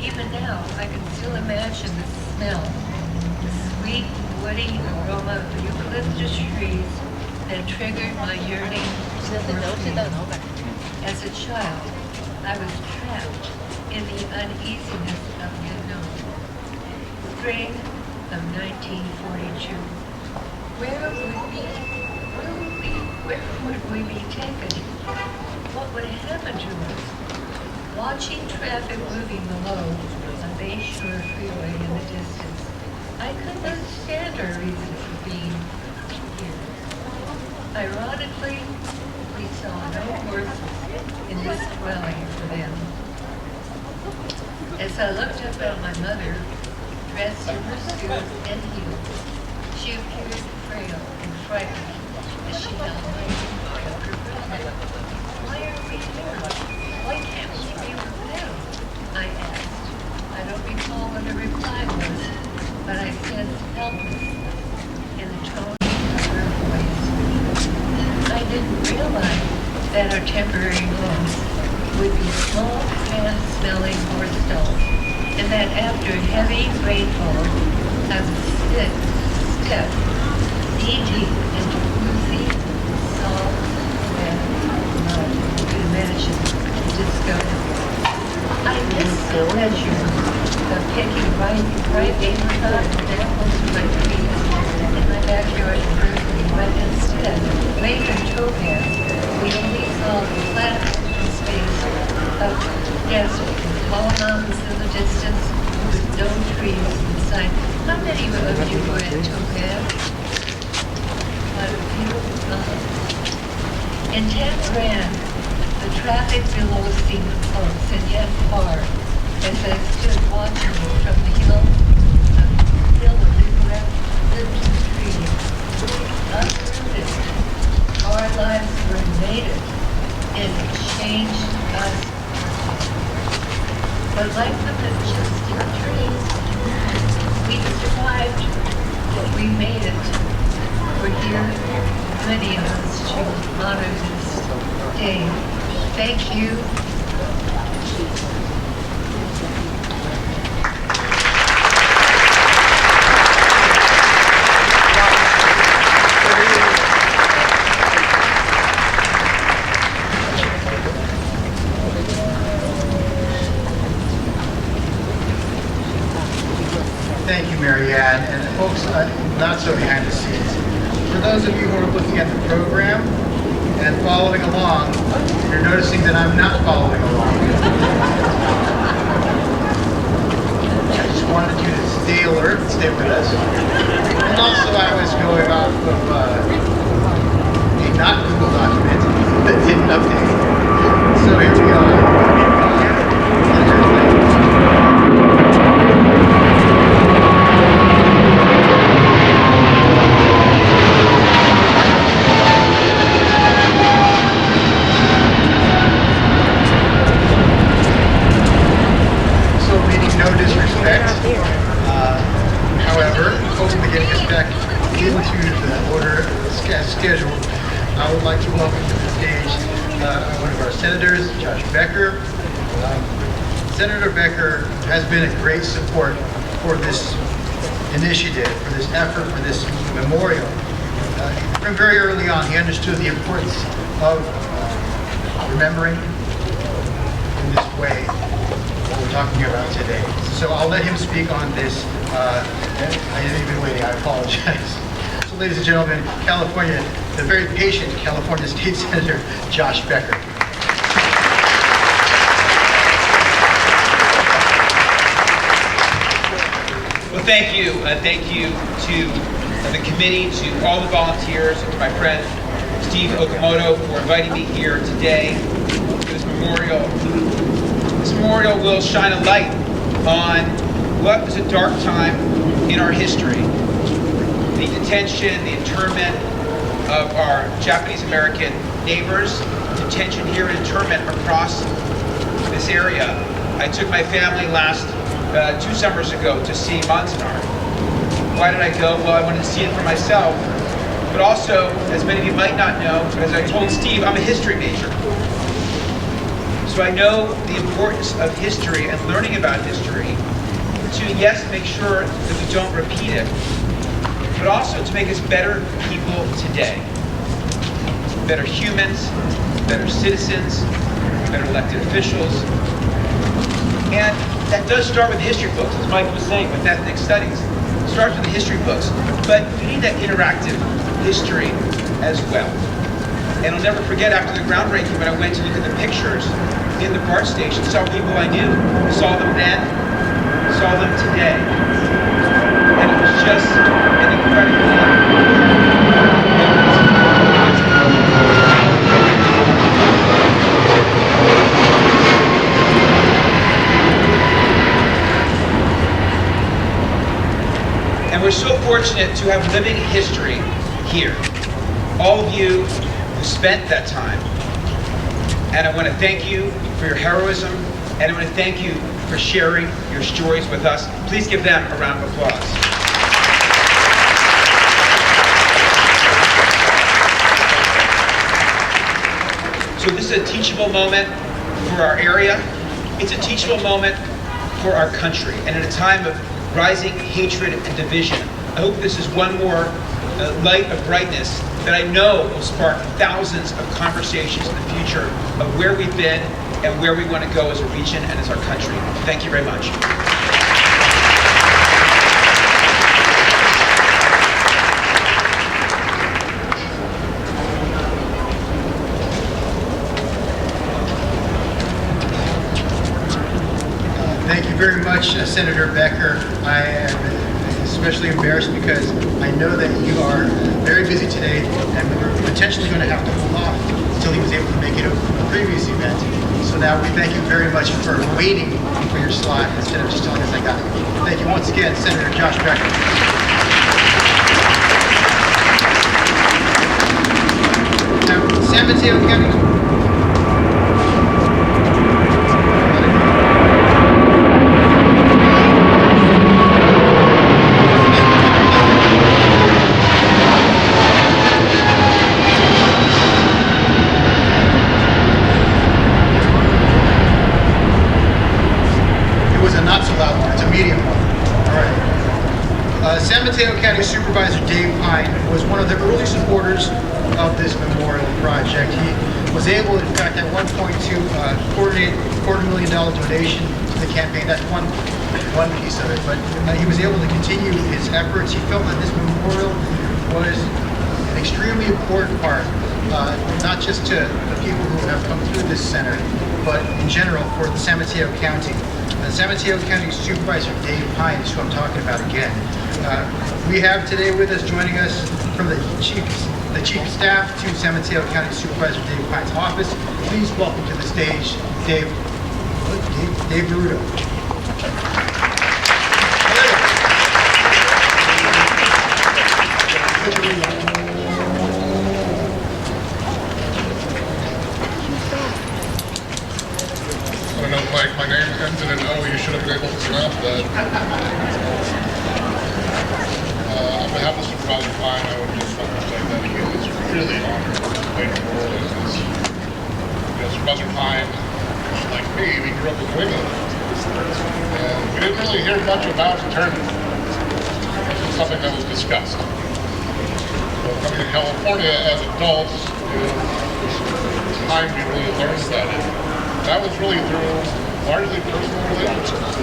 Even now, I can still imagine the smell, the sweet, woody aroma of the eucalyptus trees that triggered my yearning for freedom. As a child, I was trapped in the uneasiness of the unknown. Spring of 1942. Where would we be taken? What would happen to us? Watching traffic moving below a Bayshore freeway in the distance, I couldn't understand our reason for being here. Ironically, we saw no horses in this dwelling for them. As I looked up at my mother, dressed in her skirt and heels, she appeared frail and frightened as she held my younger brother. Why are we here? Why can't we be with them? I asked. I don't recall what the reply was, but I sensed helplessness in the tone of her voice. I didn't realize that our temporary homes would be small, bad-smelling horse stalls, and that after heavy rainfall, I would step knee-deep into oozy, salt, wet mud. You can imagine the discomfort. I missed the pleasure of picking ripe apricot and apples with my trees in my backyard in Berkeley, but instead, later in Topaz, we only saw the flat open space of desert with tall mountains in the distance with no trees in sight. How many of you were in Topaz? Quite a few. In Tanforan, the traffic below seemed close and yet far as I stood watching from the hill of eucalyptus trees. Uprooted, our lives were invaded and changed us. But like the majestic trees, we survived. We made it. We're here, many of us, to honor this day. Thank you. Thank you, Mary Ann. And folks, not so behind the scenes. For those of you who are looking at the program and following along, you're noticing that I'm not following along. I just wanted you to stay alert and stay with us. respect. However, hopefully getting us back into the order schedule, I would like to welcome to the stage one of our senators, Josh Becker. Senator Becker has been a great support for this initiative, for this effort, for this memorial. From very early on, he understood the importance of remembering in this way what we're talking about today. So I'll let him speak on this. I didn't even wait, I apologize. So ladies and gentlemen, California, the very patient California State Senator, Josh Becker. Well, thank you. Thank you to the committee, to all the volunteers, and to my friend Steve Okamoto for inviting me here today for this memorial. This memorial will shine a light on what was a dark time in our history. The detention, the internment of our Japanese American neighbors, detention here and internment across this area. I took my family last 2 summers ago to see Manzanar. Why did I go? Well, I wanted to see it for myself, but also, as many of you might not know, as I told Steve, I'm a history major. So I know the importance of history and learning about history to, yes, make sure that we don't repeat it, but also to make us better people today. Better humans, better citizens, better elected officials. And that does start with history books, as Mike was saying, with ethnic studies. It starts with the history books, but we need that interactive history as well. And I'll never forget after the groundbreaking when I went to look at the pictures in the BART station, saw people I knew, saw them then, saw them today. And it was just an incredible And we're so fortunate to have living history here. All of you who spent that time. And I want to thank you for your heroism, and I want to thank you for sharing your stories with us. Please give them a round of applause. So this is a teachable moment for our area. It's a teachable moment for our country. And at a time of rising hatred and division, I hope this is one more light of brightness that I know will spark thousands of conversations in the future of where we've been and where we want to go as a region and as our country. Thank you very much. Thank you very much, Senator Becker. I am especially embarrassed because I know that you are very busy today, and we were potentially going to have to hold off until he was able to make it a previous event. So now we thank you very much for waiting for your slot instead of just telling us I got it. Thank you once again, Senator Josh Becker. Now, San Mateo County. San Mateo County Supervisor Dave Pine was one of the early supporters of this memorial project. He was able, in fact, at one point to coordinate a $250,000 donation to the campaign. That's one piece of it, but he was able to continue his efforts. He felt that this memorial was an extremely important part, not just to the people who have come through this center, but in general for the San Mateo County. San Mateo County Supervisor Dave Pine is who I'm talking about again. We have today with us, joining us from the chief of staff to San Mateo County Supervisor Dave Pine's office. Please welcome to the stage Dave Bruno. I don't know, Mike, my name ends in an O. You should have been able to enough that on behalf of Supervisor Klein, I would just like to say that he was really honored to play the role as this. Supervisor Klein, like me, we grew up in New England. And we didn't really hear much about internment. This is something that was discussed. So coming to California as adults, it's time we really learned about it. That was really through largely personal relationships.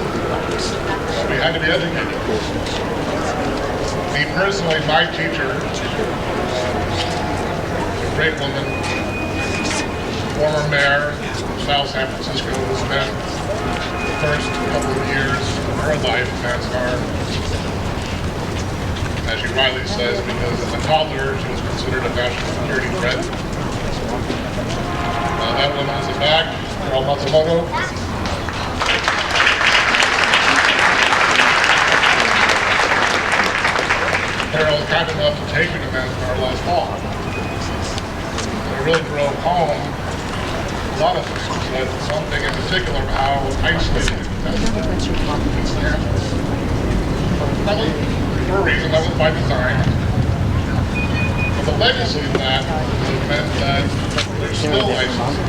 We had to be educated. Me personally, my teacher, a great woman, former mayor of South San Francisco, who spent the first couple of years of her life in NASCAR, as she rightly says, because as a toddler she was considered a national security threat. That woman is back, Carol Matsumoto. Carol was kind enough to take me to NASCAR last fall. It really drove home a lot of things, but something in particular how isolated probably for a reason that was by design. But the legacy of that meant that there's still isolated.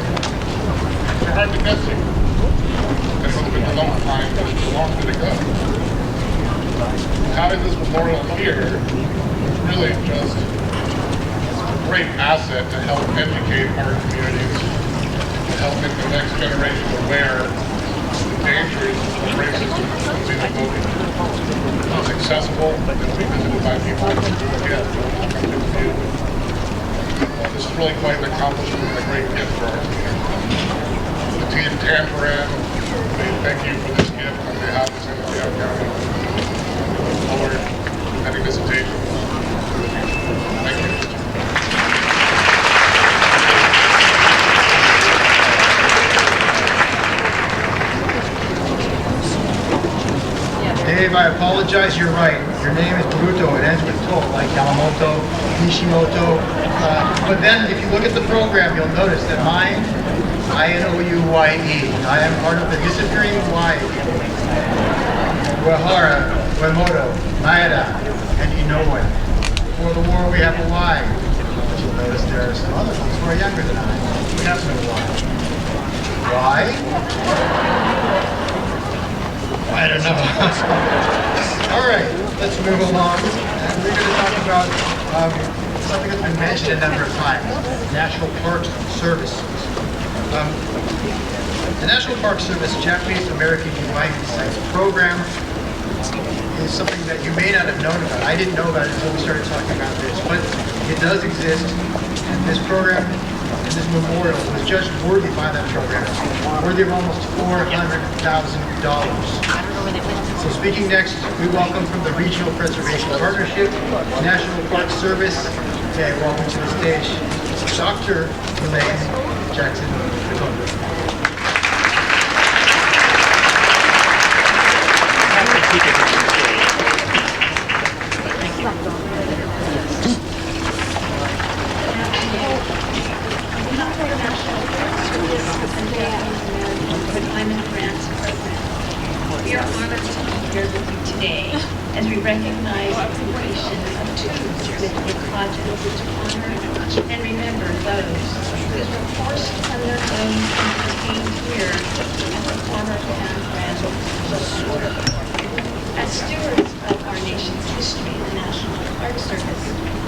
They're hard to get to. And it would have been a long time, but it's a long way to go. Having this memorial here is really just a great asset to help educate our communities, to help make the next generation aware of the dangers of racism and xenophobia. It's accessible, it will be visited by people who get this is really quite an accomplishment and a great gift for our community. The team Tanforan, we thank you for this gift on behalf of San Diego County. Forward, having visitation. Thank you. Dave, I apologize, you're right. Your name is Bruno, it ends with to, like Yamamoto, Nishimoto. But then if you look at the program, you'll notice that mine, I-N-O-U-Y-E. I am part of the disappearing Y. Uehara, Uemoto, Maeda, and Inoue. For the war, we have a Y. But you'll notice there are some other ones who are younger than I. We have no Y. Why? I don't know. All right, let's move along. And we're going to talk about something that's been mentioned a number of times, National Park Service. The National Park Service Japanese American United Sites program is something that you may not have known about. I didn't know about it until we started talking about this, but it does exist. And this program and this memorial was judged worthy by that program, worthy of almost $400,000. So speaking next, we welcome from the Regional Preservation Partnership, National Park Service. Okay, welcome to the stage, Dr. Elaine Jackson. We are honored to be here with you today as we recognize the completion of two significant projects to honor and remember those who were forced from their homes and detained here at the former Tanforan. As stewards of our nation's history, the National Park Service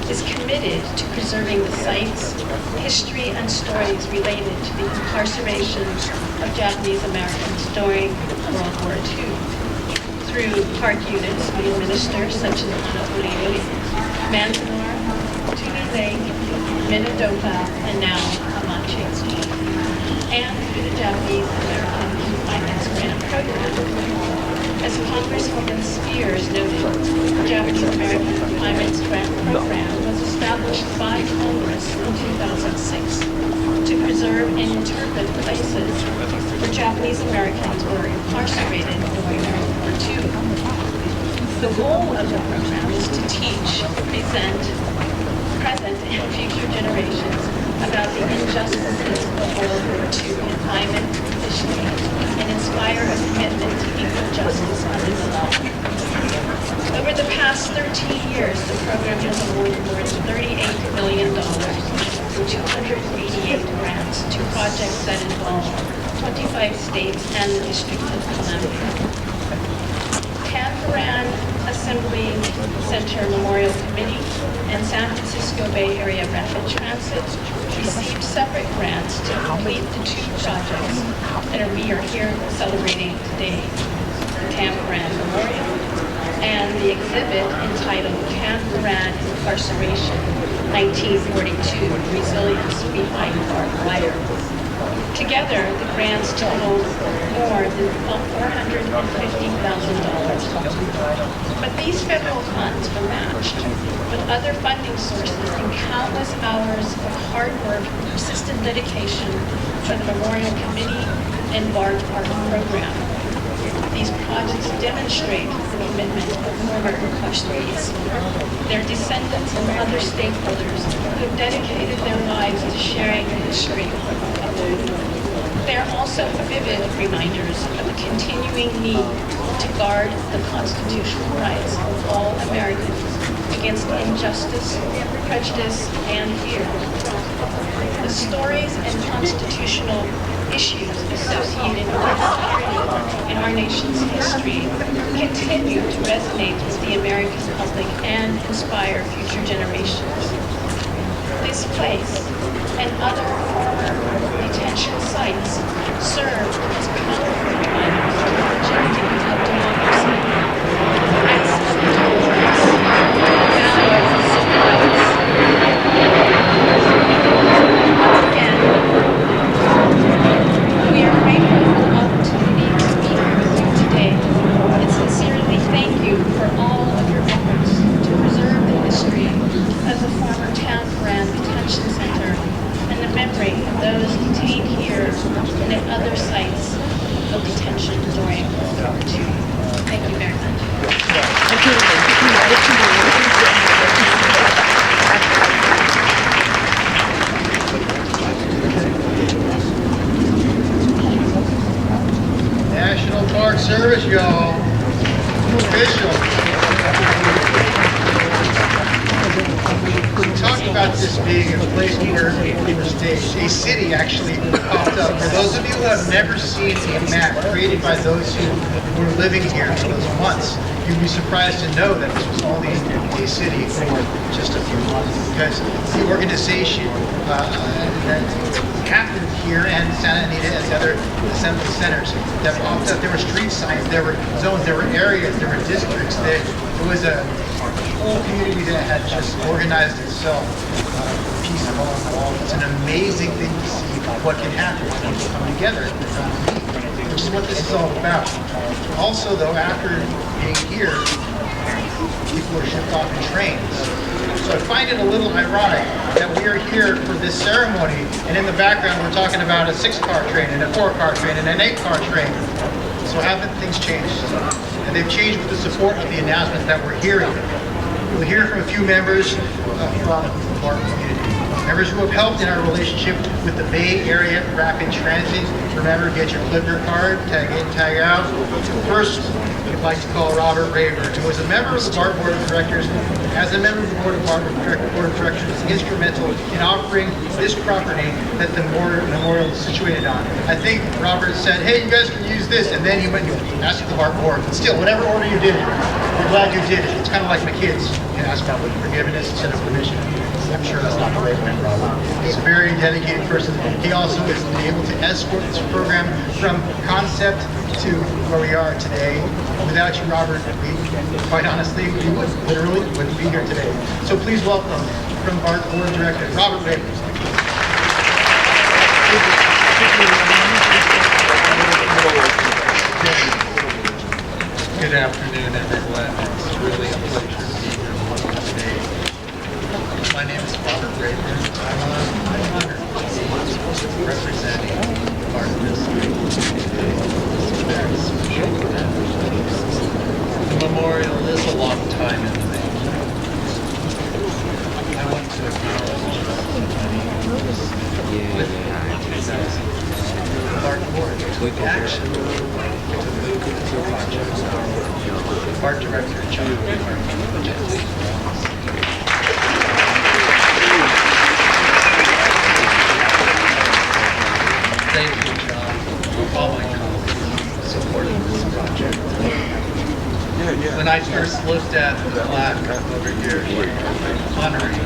is committed to preserving the sites, history, and stories related to the incarceration of Japanese Americans during World War II. Through park units we administer, such as Honolulu, Manzanar, Tule Lake, Minidoka, and now Hamachi. And through the Japanese American Confinement Grant Program. As Congresswoman Speer noted, the Japanese American Confinement Grant Program was established by Congress in 2006 to preserve and interpret places where Japanese Americans were incarcerated during World War II. The goal of the program is to teach, present, and future generations about the injustices of World War II confinement conditions and inspire a commitment to equal justice program has awarded more than $38 million from 288 grants to projects that involve 25 states and the District of Columbia. Tanforan Assembly Center Memorial Committee and San Francisco Bay Area Rapid Transit received separate grants to complete the two projects that we are here celebrating today, the Tanforan Memorial and the exhibit entitled Tanforan Incarceration, 1942, Resilience Behind Barbed Wire. Together, the grants totaled more than $450,000. But these federal funds were matched with other funding sources and countless hours of hard work and persistent dedication for the Memorial Committee and BART Art Program. These projects demonstrate the commitment of former incarcerates, their descendants, and other stakeholders who have dedicated their lives to sharing the history of the movement. They are also vivid reminders of the continuing need to guard the constitutional rights of all Americans against injustice, prejudice, and fear. The stories and constitutional issues associated with this period in our nation's history continue to resonate with the American public and inspire future generations. This place and other former detention sites serve as powerful reminders of the fragility of democracy, rights of individuals, values of civil rights. Once again, we are grateful for the opportunity to be here with you today and sincerely thank you for all of your efforts to preserve the history of the former Tanforan Detention Center and the memory of those detained here and at other sites of detention during World War II. Thank you very much. National Park Service, y'all. Official. We talked about this being a place where a city actually popped up. For those of you who have never seen a map created by those who were living here for those months, you'd be surprised to know that this was only a city for just a few months, because the organization that happened here and Santa Anita and the other assembly centers that popped up. There were street signs, there were zones, there were areas, there were districts. There was a whole community that had just organized itself, piece of all. It's an amazing thing to see what can happen when people come together, which is what this is all about. Also, though, after being here, people are shipped off in trains. So I find it a little ironic that we are here for this ceremony, and in the background we're talking about a 6-car train, and a 4-car train, and an 8-car train. So haven't things changed? And they've changed with the support of the announcements that we're hearing. We'll hear from a few members from the BART community. Members who have helped in our relationship with the Bay Area Rapid Transit. Remember, get your Clipper card, tag in, tag out. First, I'd like to call Robert Rayburn, who was a member of the BART Board of Directors. As a member of the Board of Directors, was instrumental in offering this property that the memorial is situated on. I think Robert said, hey, you guys can use this, and then he went and asked the BART Board. But still, whatever order you did it, we're glad you did it. It's kind of like my kids. You can ask about forgiveness instead of permission. I'm sure that's not the way it went, Robert. He's a very dedicated person. He also has been able to escort this program from concept to where we are today. Without you, Robert, quite honestly, we literally wouldn't be here today. So please welcome from BART Board of Directors, Robert Rayburn. Good afternoon, everyone. It's really a pleasure to be here with you today. My name is Robert Rayburn. I'm honored to be representing the BART district today. It's very special. The memorial is a long time in the making. I want to acknowledge with the BART board took action to move the project forward. Art Director, John Becker. Thank you, John, all my colleagues supporting this project. When I first looked at the plaque over here honoring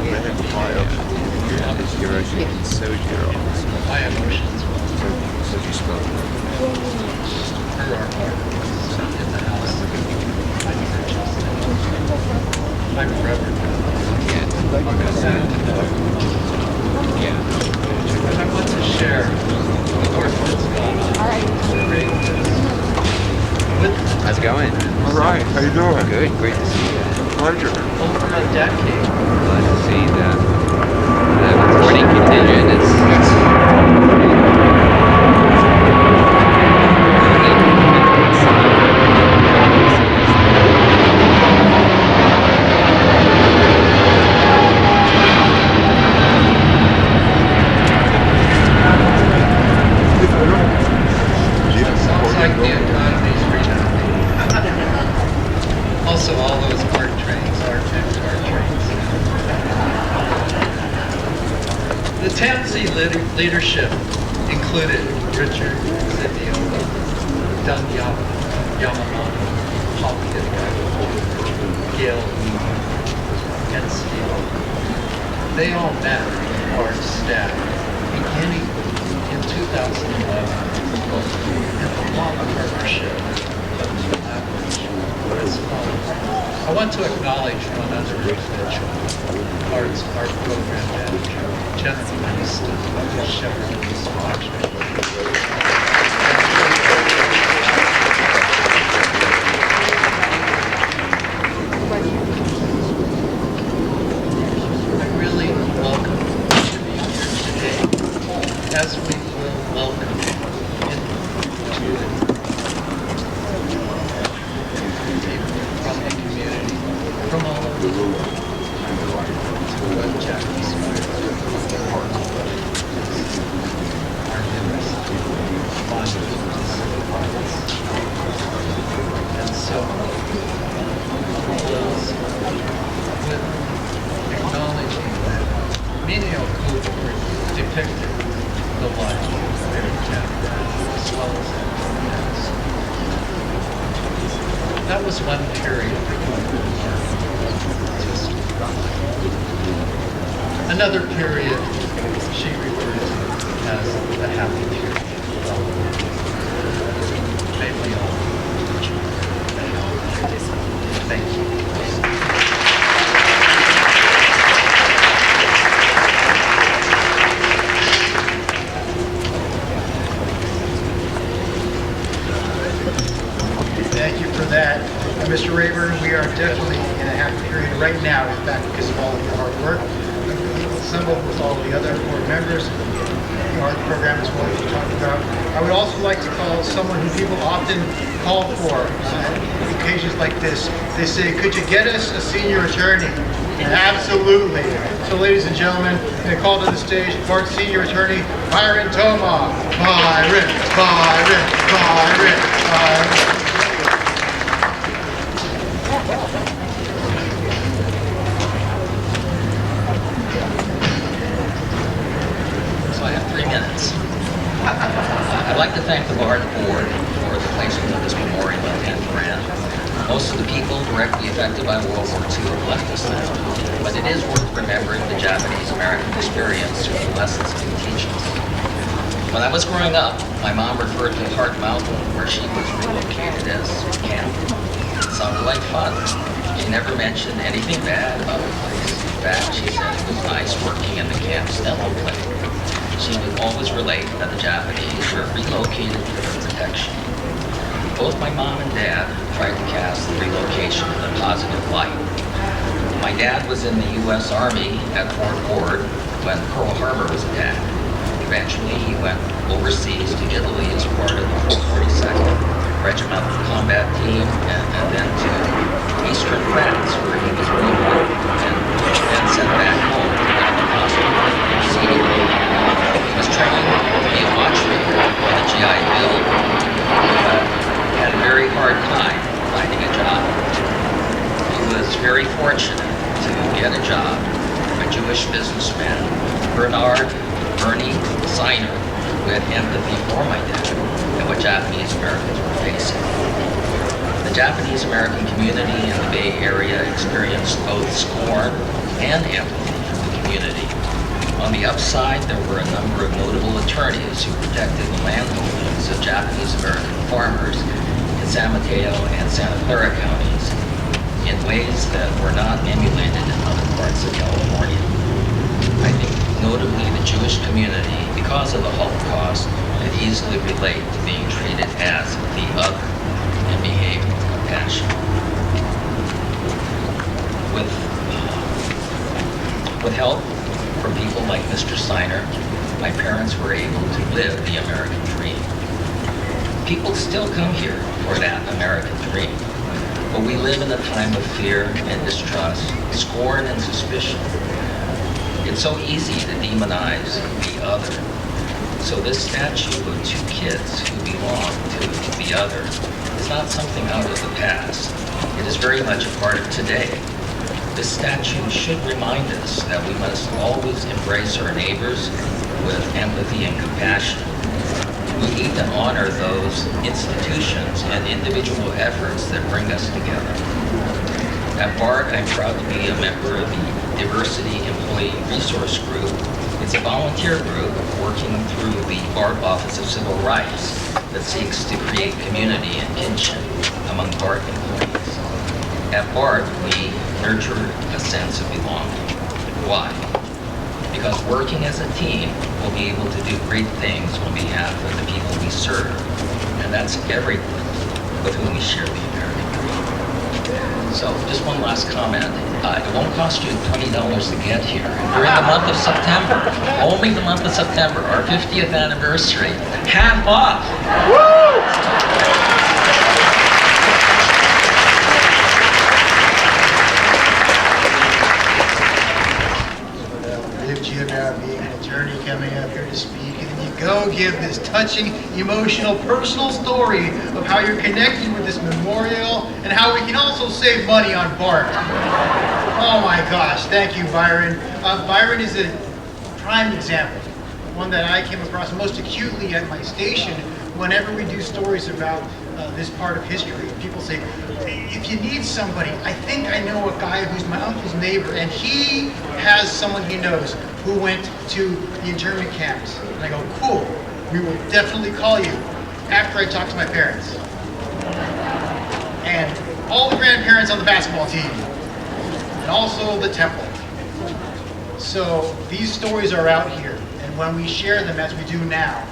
my emotions her artwork in the house. I'm forever and I want to share the work that's gone on to create this. How's it going? All right, how you doing? Good, great to see you. Pleasure. Over a decade. Glad to see that the recording contingent is Sounds like the economy's rebounding. Also, all those BART trains, art trains. The Tansy leadership included Richard Zivio, Doug Yamamoto, Paul Kidgago, Gail, and Steve. They all met our staff beginning in 2011 and a long partnership of collaboration. I want to acknowledge one other individual, Art's art program manager, Jennifer Easton, who shepherded this project. I really welcome each of you here today, as we will welcome from the community, from all over the world, to what Japanese our newest and so I'll close with acknowledging that Minio Cooper depicted the life of Japan as well as the past. That was one period. Another period she referred to as the happy period. May we all. Thank you. Thank you for that. Mr. Rayburn, we are definitely in a happy period right now, in fact, because of all of your hard work. Assembled with all the other board members, the art program is what we talked about. I would also like to call someone who people often call for on occasions like this. They say, could you get us a senior attorney? And absolutely. So ladies and gentlemen, they call to the stage BART senior attorney, Byron Thoma. Byron. So I have 3 minutes. I'd like to thank the BART board for the placement of this memorial in Tanforan. Most of the people directly affected by World War II have left us now, but it is worth remembering the Japanese-American experience through the lessons it can teach us. When I was growing up, my mom referred to Hart Mountain, where she was relocated, as camp. It sounded like fun. She never mentioned anything bad about the place. In fact, she said it was nice working in the camp's demo clinic. She would always relate that the Japanese were relocated for their protection. Both my mom and dad tried to cast the relocation in a positive light. My dad was in the U.S. Army at Fort Ord when Pearl Harbor was attacked. Eventually, he went overseas to Italy as part of the 442nd Regimental Combat Team and then to Eastern France, where he was wounded and sent back home to the hospital proceeding. He was trained to be a watchmaker on the GI Bill. Had a very hard time finding a job. very fortunate to get a job by Jewish businessman Bernie Steiner, who had empathy for my dad and what Japanese Americans were facing. The Japanese American community in the Bay Area experienced both scorn and empathy from the community. On the upside, there were a number of notable attorneys who protected the landholdings of Japanese American farmers in San Mateo and Santa Clara counties in ways that were not emulated in other parts of California. I think notably the Jewish community, because of the Holocaust, could easily relate to being treated as the other and behave with compassion. With help from people like Mr. Steiner, my parents were able to live the American dream. People still come here for that American dream, but we live in a time of fear and distrust, scorn and suspicion. It's so easy to demonize the other. So this statue of two kids who belong to the other is not something out of the past. It is very much a part of today. This statue should remind us that we must always embrace our neighbors with empathy and compassion. We need to honor those institutions and individual efforts that bring us together. At BART, I'm proud to be a member of the Diversity Employee Resource Group. It's a volunteer group working through the BART Office of Civil Rights that seeks to create community and kinship among BART employees. At BART, we nurture a sense of belonging. Why? Because working as a team, we'll be able to do great things on behalf of the people we serve. And that's everyone with whom we share the American dream. So just one last comment. It won't cost you $20 to get here. During the month of September, only the month of September, our 50th anniversary, half off. VIXIA about being an attorney coming up here to speak, and then you go give this touching, emotional, personal story of how you're connected with this memorial and how we can also save money on BART. Oh my gosh, thank you, Byron. Byron is a prime example, one that I came across most acutely at my station whenever we do stories about this part of history. People say, if you need somebody, I think I know a guy who's my uncle's neighbor, and he has someone he knows who went to the internment camps. And I go, cool, we will definitely call you after I talk to my parents. And all the grandparents on the basketball team, and also the temple. So these stories are out here, and when we share them as we do now,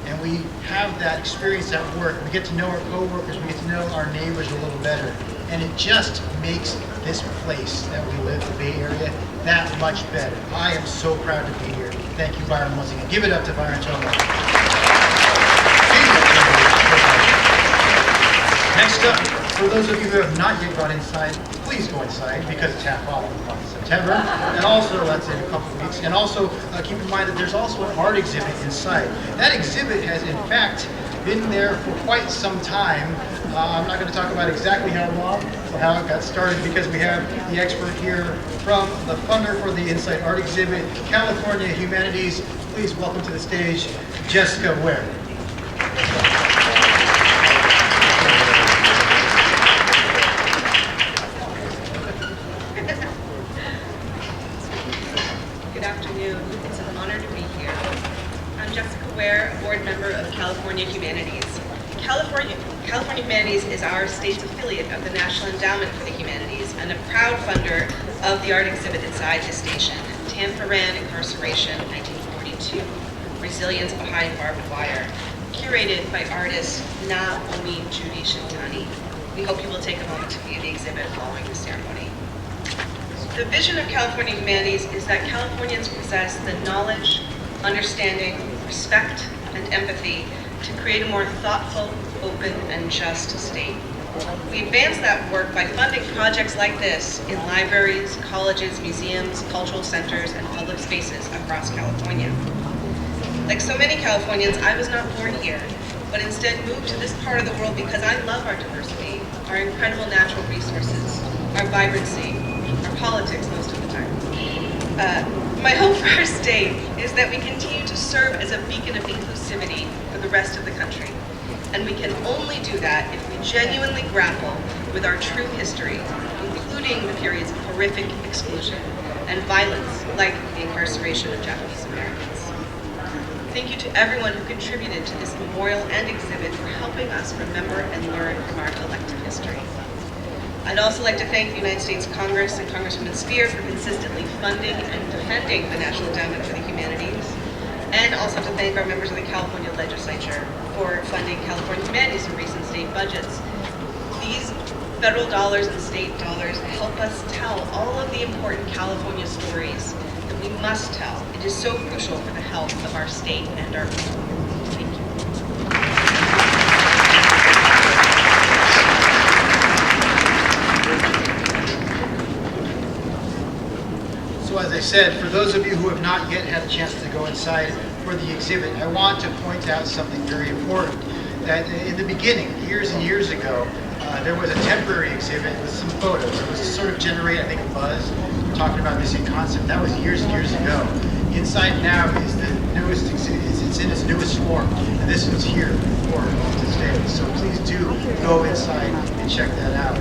and we have that experience at work, we get to know our coworkers, we get to know our neighbors a little better, and it just makes this place that we live, the Bay Area, that much better. I am so proud to be here. Thank you, Byron, once again. Give it up to Byron Tomo. Next up, for those of you who have not yet got inside, please go inside because it's half off in the month of September. And also, that's in a couple of weeks. And also, keep in mind that there's also an art exhibit inside. That exhibit has, in fact, been there for quite some time. I'm not going to talk about exactly how long or how it got started because we have the expert here from the funder for the Inside Art Exhibit, California Humanities. Please welcome to the stage, Jessica Ware. Good afternoon. It's an honor to be here. I'm Jessica Ware, a board member of California Humanities. California Humanities is our state's affiliate of the National Endowment for the Humanities and a proud funder of the art exhibit inside the station, Tanforan Incarceration, 1942, Resilience Behind Barbed Wire, curated by artist Na Omi Judy Shintani. We hope you will take a moment to view the exhibit following the ceremony. The vision of California Humanities is that Californians possess the knowledge, understanding, respect, and empathy to create a more thoughtful, open, and just state. We advance that work by funding projects like this in libraries, colleges, museums, cultural centers, and public spaces across California. Like so many Californians, I was not born here, but instead moved to this part of the world because I love our diversity, our incredible natural resources, our vibrancy, our politics most of the time. My hope for our state is that we continue to serve as a beacon of inclusivity for the rest of the country. And we can only do that if we genuinely grapple with our true history, including the periods of horrific exclusion and violence, like the incarceration of Japanese Americans. Thank you to everyone who contributed to this memorial and exhibit for helping us remember and learn from our collective history. I'd also like to thank the United States Congress and Congresswoman Speer for consistently funding and defending the National Endowment for the Humanities, and also to thank our members of the California Legislature for funding California Humanities in recent state budgets. These federal dollars and state dollars help us tell all of the important California stories that we must tell. It is so crucial for the health of our state and our people. Thank you. So as I said, for those of you who have not yet had a chance to go inside for the exhibit, I want to point out something very important. That in the beginning, years and years ago, there was a temporary exhibit with some photos. It was to sort of generate, I think, a buzz. We're talking about missing concept. That was years and years ago. Inside now is the newest exhibit. It's in its newest form, and this one's here for today. So please do go inside and check that out.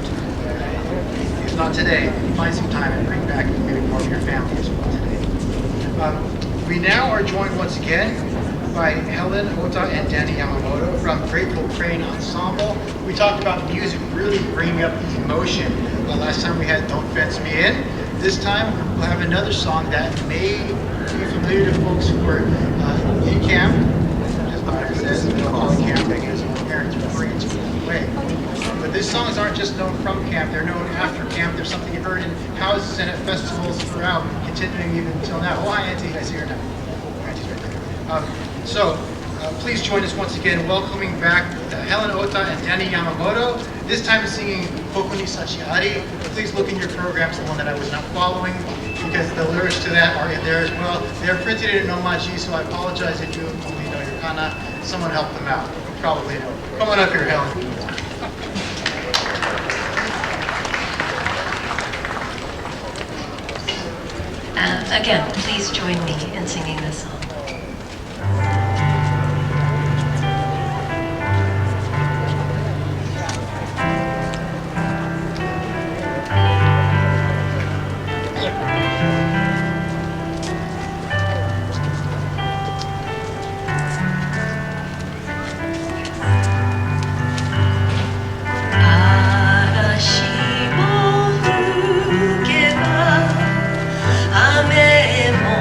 If not today, find some time and bring back maybe more of your family as well today. We now are joined once again by Helen Ota and Danny Yamamoto from Grateful Crane Ensemble. We talked about music really bringing up emotion. Last time we had Don't Fence Me In. This time we'll have another song that may be familiar to folks who are in camp. As Dr. says, they don't call it camp because parents refer to it that way. But these songs aren't just known from camp, they're known after camp. There's something you've heard in houses and at festivals throughout, continuing even until now. Oh, hi, Auntie. I see her now. Auntie's right there. Please join us once again, welcoming back Helen Ota and Danny Yamamoto, this time singing Kokuni Sachiari. Please look in your programs, the one that I was not following, because the lyrics to that are in there as well. They're printed in Nomaji, so I apologize if you only know your kana. Someone help them out. You probably know. Come on up here, Helen. Again, please join me in singing this song. Ame mo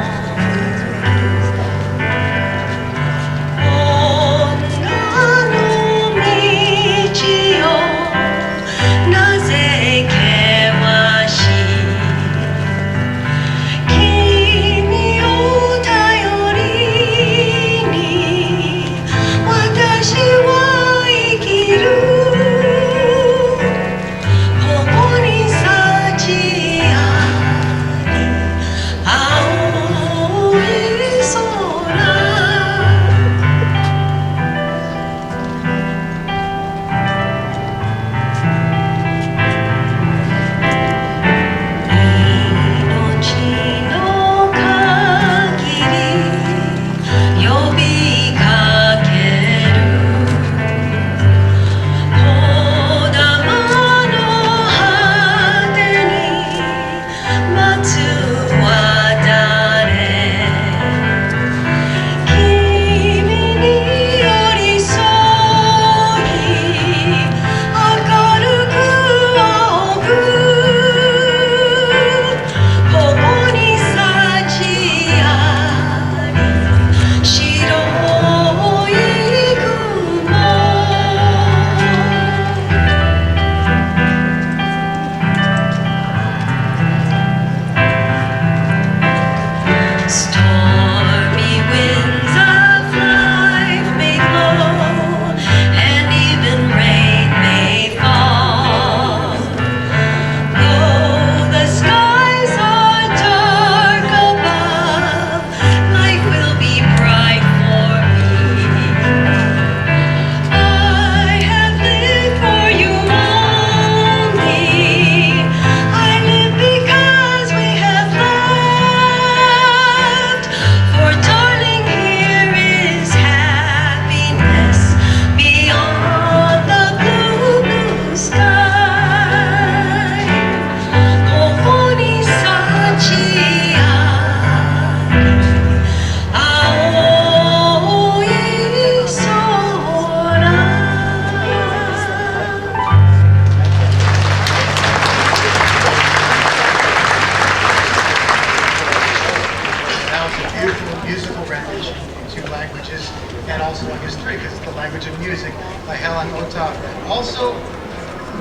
music by Helen Otop. Also,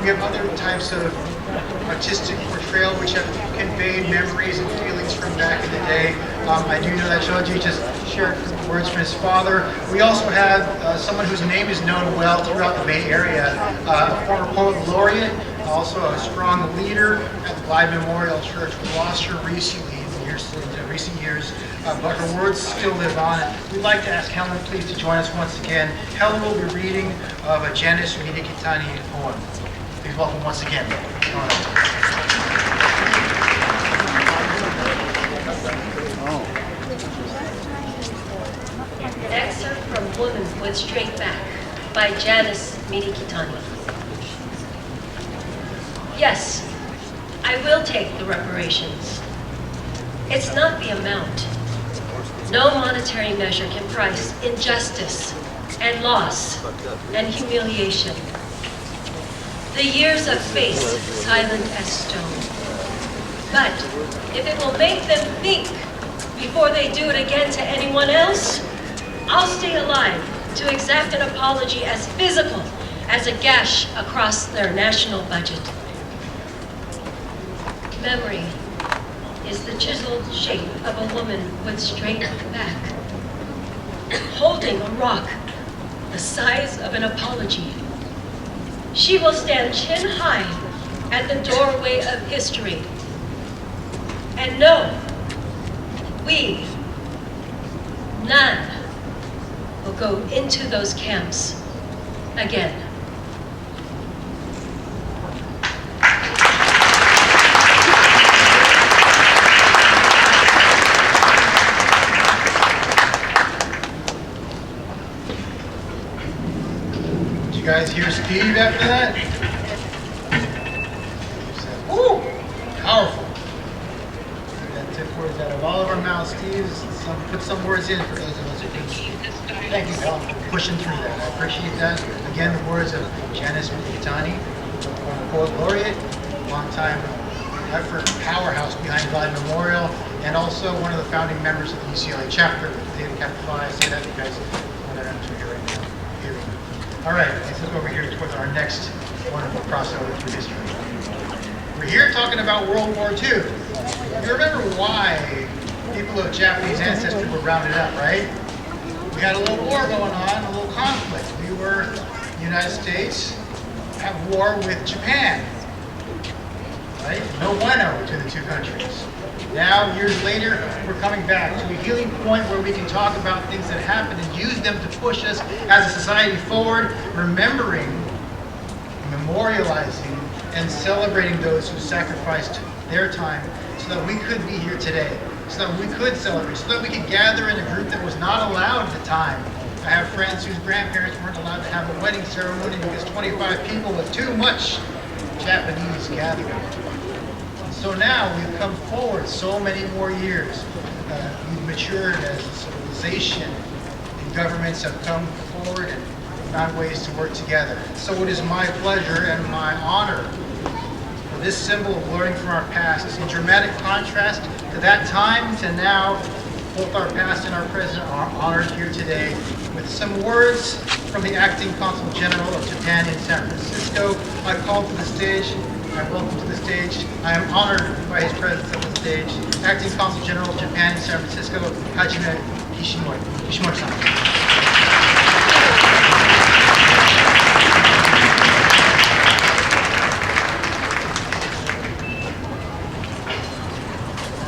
we have other types of artistic portrayal which have conveyed memories and feelings from back in the day. I do know that Shoji just shared words from his father. We also have someone whose name is known well throughout the Bay Area, a former poet laureate, also a strong leader at the Blythe Memorial Church, who lost her recently in recent years, but her words still live on. We'd like to ask Helen, please, to join us once again. Helen will be reading of a Janice Midikitani poem. Please welcome once again. An excerpt from Woman with Straight Back by Janice Midikitani. Yes, I will take the reparations. It's not the amount. No monetary measure can price injustice and loss and humiliation. The years of face silent as stone. But if it will make them think before they do it again to anyone else, I'll stay alive to exact an apology as physical as a gash across their national budget. Memory is the chiseled shape of a woman with straight back, holding a rock the size of an apology. She will stand chin high at the doorway of history. And no, we, none, will go into those camps again. You guys hear Steve after that? Ooh, powerful. That took words out of all of our mouths, Steve. Put some words in for those of us who didn't speak. Thank you, Helen, for pushing through that. I appreciate that. Again, the words of Janice Midikitani, poet laureate, longtime effort powerhouse behind Blythe Memorial, and also one of the founding members of the UCLA chapter, David Kappa Phi. I say that because one of them is here right now. All right, let's look over here towards our next wonderful crossover through history. We're here talking about World War II. You remember why people of Japanese ancestry were rounded up, right? We had a little war going on, a little conflict. We were, the United States, at war with Japan, right? No bueno to the two countries. Now, years later, we're coming back to a healing point where we can talk about things that happened and use them to push us as a society forward, remembering, memorializing, and celebrating those who sacrificed their time so that we could be here today, so that we could celebrate, so that we could gather in a group that was not allowed at the time. I have friends whose grandparents weren't allowed to have a wedding ceremony because 25 people was too much Japanese gathering. So now we've come forward so many more years. We've matured as a civilization, and governments have come forward and found ways to work together. So it is my pleasure and my honor for this symbol of learning from our past, in dramatic contrast to that time to now. Both our past and our present are honored here today with some words from the Acting Consul General of Japan in San Francisco. I call to the stage. I welcome to the stage. I am honored by his presence at the stage. Acting Consul General of Japan in San Francisco, Hajime Kishimori. Kishimori-san.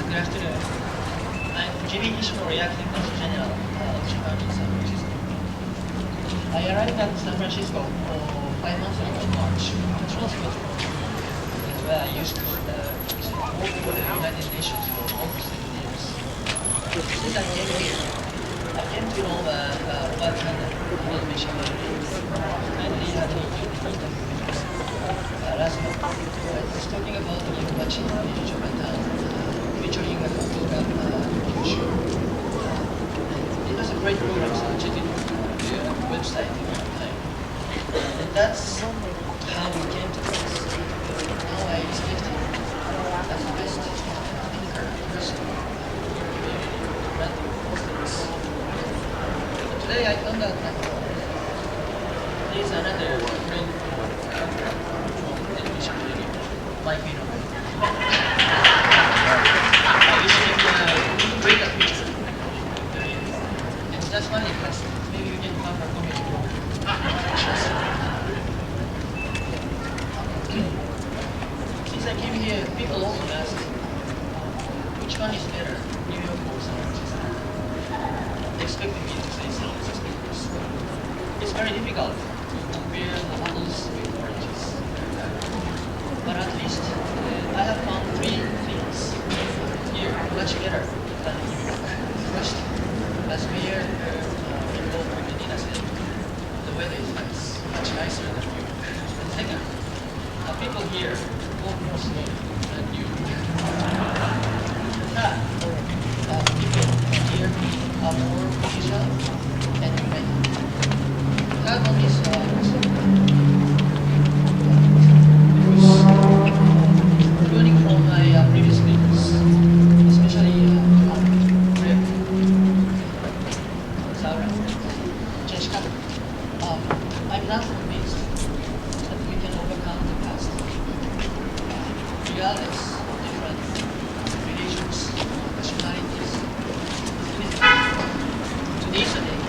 Good afternoon. I'm Jimmy Kishimori, Acting Consul General of Japan in San Francisco. I arrived at San Francisco 5 months ago in March, which was good. Where I used to work for the United Nations for almost 7 years. Since I came here, I came to know what was mission and he had a different last month. I was talking about the new machine in Japan, featuring a program future. It was a great program, so I checked it on the website at the time. And that's how we came to this. I expected as the best thinker person to run the Today I found out that Filipino. Wish him a great future. And that's one request. Maybe you can come for community work. Since I came here, people often ask, which one is better, New York or San Francisco? They expected me to say San Francisco first. It's very difficult to compare the apples with oranges. But at least I have found three things here much better than New York. First, as Speer Bernardino said, the weather is nice, much nicer than New York. And second, people here walk more slowly than New York. People here are more official and humane. Third one is learning from my previous speakers, especially Greg, Sarah, Jessica. I'm not convinced that we can overcome the past. Regardless of different religions, nationalities, today's the day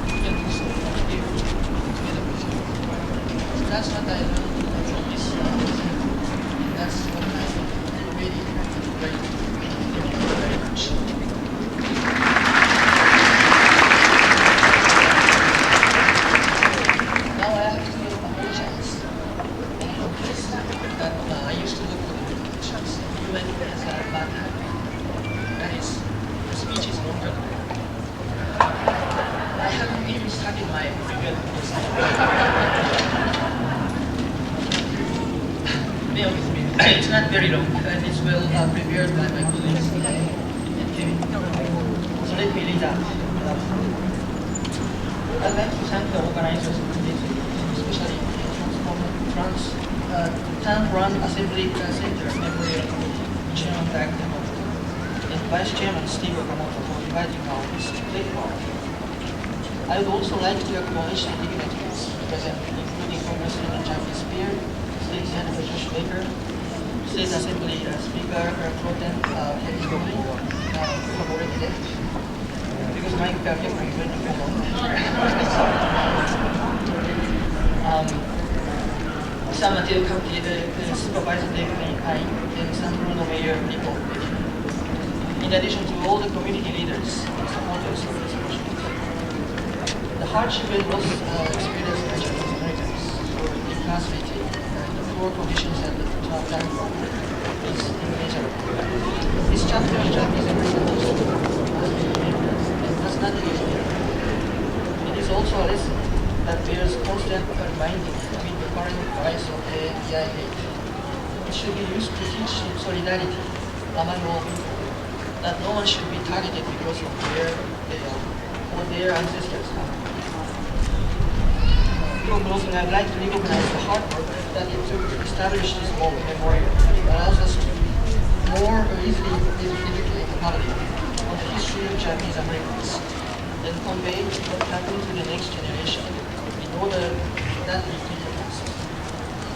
we can do so here together with you. So that's what I learned from this. That's what I'm really very thank you very much. Now I have to apologize and confess that I used to look for the pictures UN as a bad habit. That is, the speech is longer than I haven't even started my prepared Bear with me. It's not very long, and it's well prepared by my colleagues and Kevin. So let me read that. I'd like to thank the organizers of this, especially Tanforan Assembly Center Memorial Committee, Chairman Becker, and Vice Chairman Steve Okamoto for inviting me on this platform. I would also like to acknowledge the dignitaries present, including Congresswoman Speer, State Senator Josh Becker, State Assembly Speaker Pro Tem Henry Gomley, who have already left, because my career went San Mateo County Supervisor David Pine, and San Bruno Mayor Nico. In addition to all the community leaders and supporters of this project. The hardship and loss experienced by Japanese Americans for incarcerated and the poor conditions at the time is immeasurable. This chapter of Japanese American history does not end here. It is also a lesson that bears constant reminding amid the current rise of the AI hate. It should be used to teach solidarity among all people, that no one should be targeted because of where they are or their ancestors are. Before closing, I'd like to recognize the hard work that it took to establish this memorial. It allows us to more easily educate the public on the history of Japanese Americans and convey what happened to the next generation in order that we can past.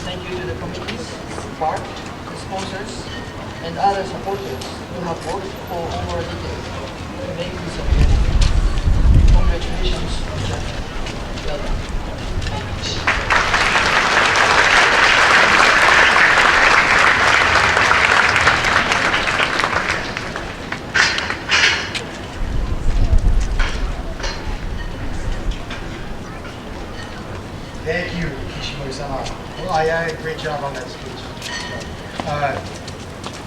Thank you to the committees, BART, the sponsors, and other supporters who have worked for over a decade to make this a reality. Congratulations, Japan. Well done. Thank you, Kishimori-sama. Well, I great job on that speech.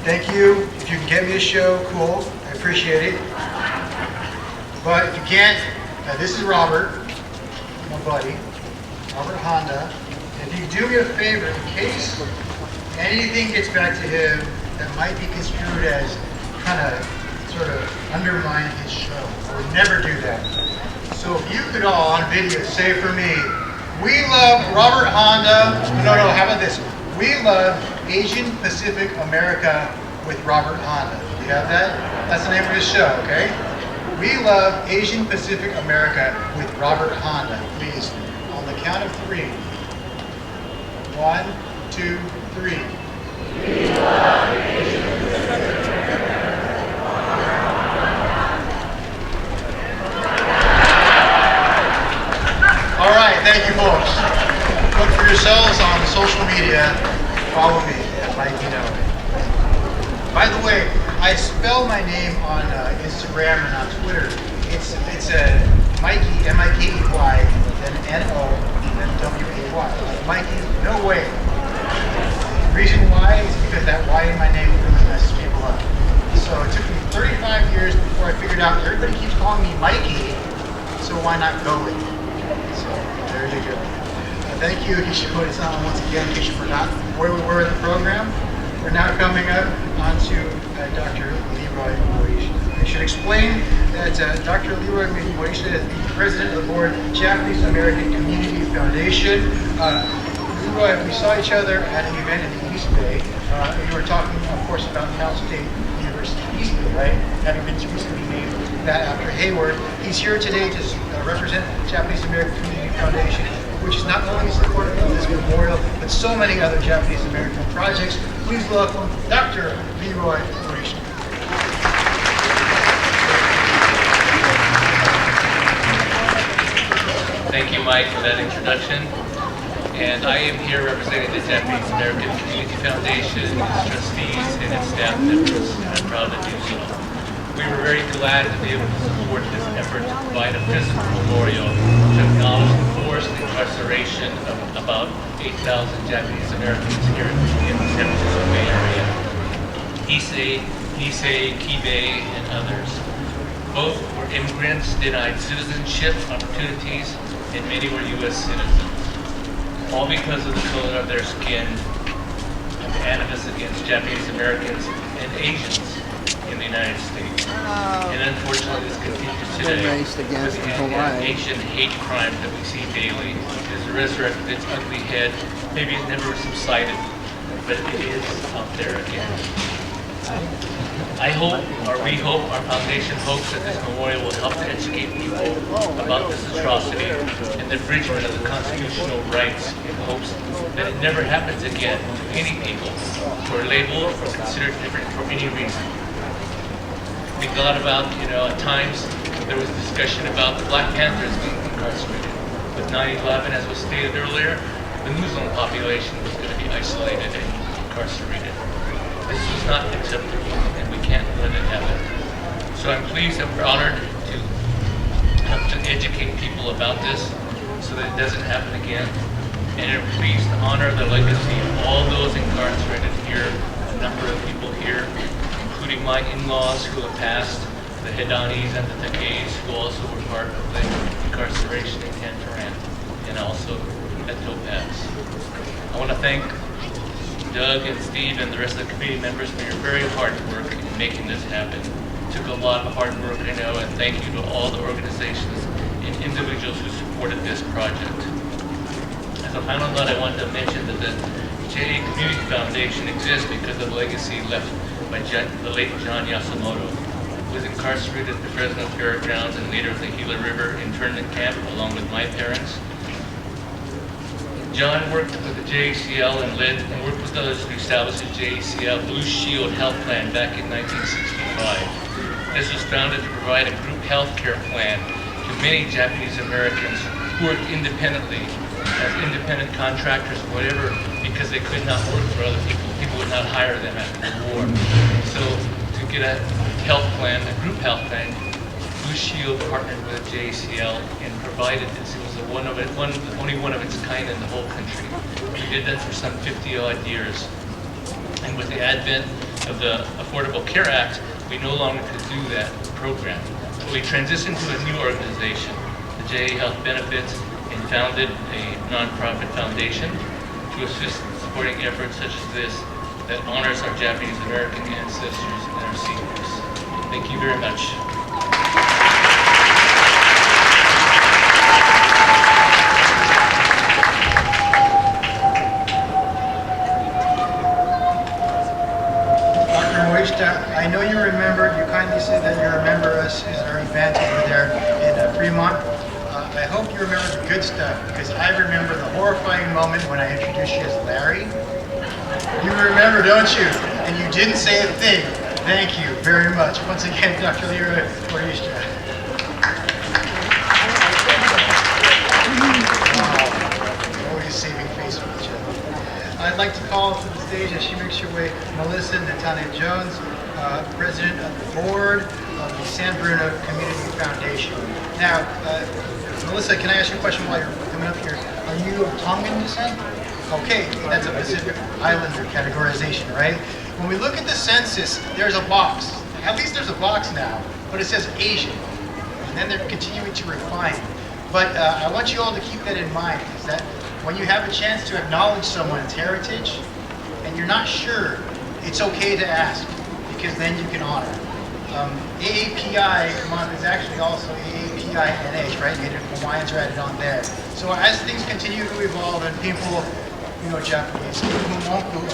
Thank you. If you can get me a show, cool. I appreciate it. But if you can't, this is Robert, my buddy, Robert Honda. If you do me a favor, in case anything gets back to him that might be construed as kind of sort of undermining his show, I would never do that. So if you could all on video say for me, we love Robert Honda. No, how about this? We love Asian Pacific America with Robert Honda. You have that? That's the name of his show, okay? We love Asian Pacific America with Robert Honda. Please, on the count of 3. 1, 2, 3. All right, thank you, folks. Look for yourselves on social media. Follow me at Bernardino. By the way, I spell my name on Instagram and on Twitter. It's Mikey, M-I-K-E-Y, then N-O, then W-A-Y. Mikey, no way. The reason why is because that Y in my name really messes people up. So it took me 35 years before I figured out everybody keeps calling me Mikey, so why not go with it? So there you go. Thank you, Kishiko-san, once again, in case you forgot where we were in the program. We're now coming up onto Dr. Leroy Moishe. I should explain that Dr. Leroy Moishe is the president of the board of the Japanese American Community Foundation. Leroy, we saw each other at an event in the East Bay. You were talking, of course, about Cal State University East Bay, right? Having been recently named that after Hayward. He's here today to represent the Japanese American Community Foundation, which is not only supportive of this memorial, but so many other Japanese American projects. Please welcome Dr. Leroy Moishe. Thank you, Mike, for that introduction. And I am here representing the Japanese American Community Foundation, its trustees, and its staff members, and I'm proud to do so. We were very glad to be able to support this effort to provide a physical memorial to acknowledge the forced incarceration of about 8,000 Japanese Americans here in the San Francisco Bay Area. Nisei, Kibei, and others. Both were immigrants, denied citizenship opportunities, and many were U.S. citizens. All because of the color of their skin and the animus against Japanese Americans and Asians in the United States. And unfortunately, this continues today with the Asian hate crime that we see daily. It has resurrected its ugly head. Maybe it never subsided, but it is out there again. I hope, or we hope, our foundation hopes that this memorial will help to educate people about this atrocity and the abridgment of the constitutional rights in hopes that it never happens again to any people who are labeled or considered different for any reason. We thought about, at times there was discussion about the Black Panthers being incarcerated. With 9/11, as was stated earlier, the Muslim population was going to be isolated and incarcerated. This was not acceptable, and we can't let it happen. So I'm pleased and honored to help to educate people about this so that it doesn't happen again. And I'm pleased to honor the legacy of all those incarcerated here, a number of people here, including my in-laws who have passed, the Hidanis and the Takeis, who also were part of the incarceration in Tanforan and also at Topaz. I want to thank Doug and Steve and the rest of the committee members for your very hard work in making this happen. It took a lot of hard work, I know, and thank you to all the organizations and individuals who supported this project. As a final note, I want to mention that the JA Community Foundation exists because of the legacy left by the late John Yasumoto, who was incarcerated at the Fresno Fairgrounds and later at the Gila River internment camp along with my parents. John worked with the JACL and led and worked with others to establish the JACL Blue Shield Health Plan back in 1965. This was founded to provide a group health care plan to many Japanese Americans who worked independently, as independent contractors or whatever, because they could not work for other people. People would not hire them after the war. So to get a health plan, a group health plan, Blue Shield partnered with JACL and provided this. It was only one of its kind in the whole country. We did that for some 50-odd years. And with the advent of the Affordable Care Act, we no longer could do that program. So we transitioned to a new organization, the JA Health Benefits, and founded a nonprofit foundation to assist in supporting efforts such as this that honors our Japanese American ancestors and our seniors. Thank you very much. I know you kindly said that you remember us at our event over there in Fremont. I hope you remember the good stuff, because I remember the horrifying moment when I introduced you as Larry. You remember, don't you? And you didn't say a thing. Thank you very much. Once again, Dr. Lira Orishta. Wow. Always saving face for each other. I'd like to call to the stage as she makes her way Melissa Nathaniel Jones, President of the Board of the San Bruno Community Foundation. Now, Melissa, can I ask you a question while you're coming up here? Are you of Tongan descent? Okay, that's a Pacific Islander categorization, right? When we look at the census, there's a box. At least there's a box now, but it says Asian. And then they're continuing to refine. But I want you all to keep that in mind, is that when you have a chance to acknowledge someone's heritage, and you're not sure, it's okay to ask, because then you can honor. AAPI month is actually also AAPI-NH, right? Native Hawaiians are added on there. So as things continue to evolve and people, Japanese,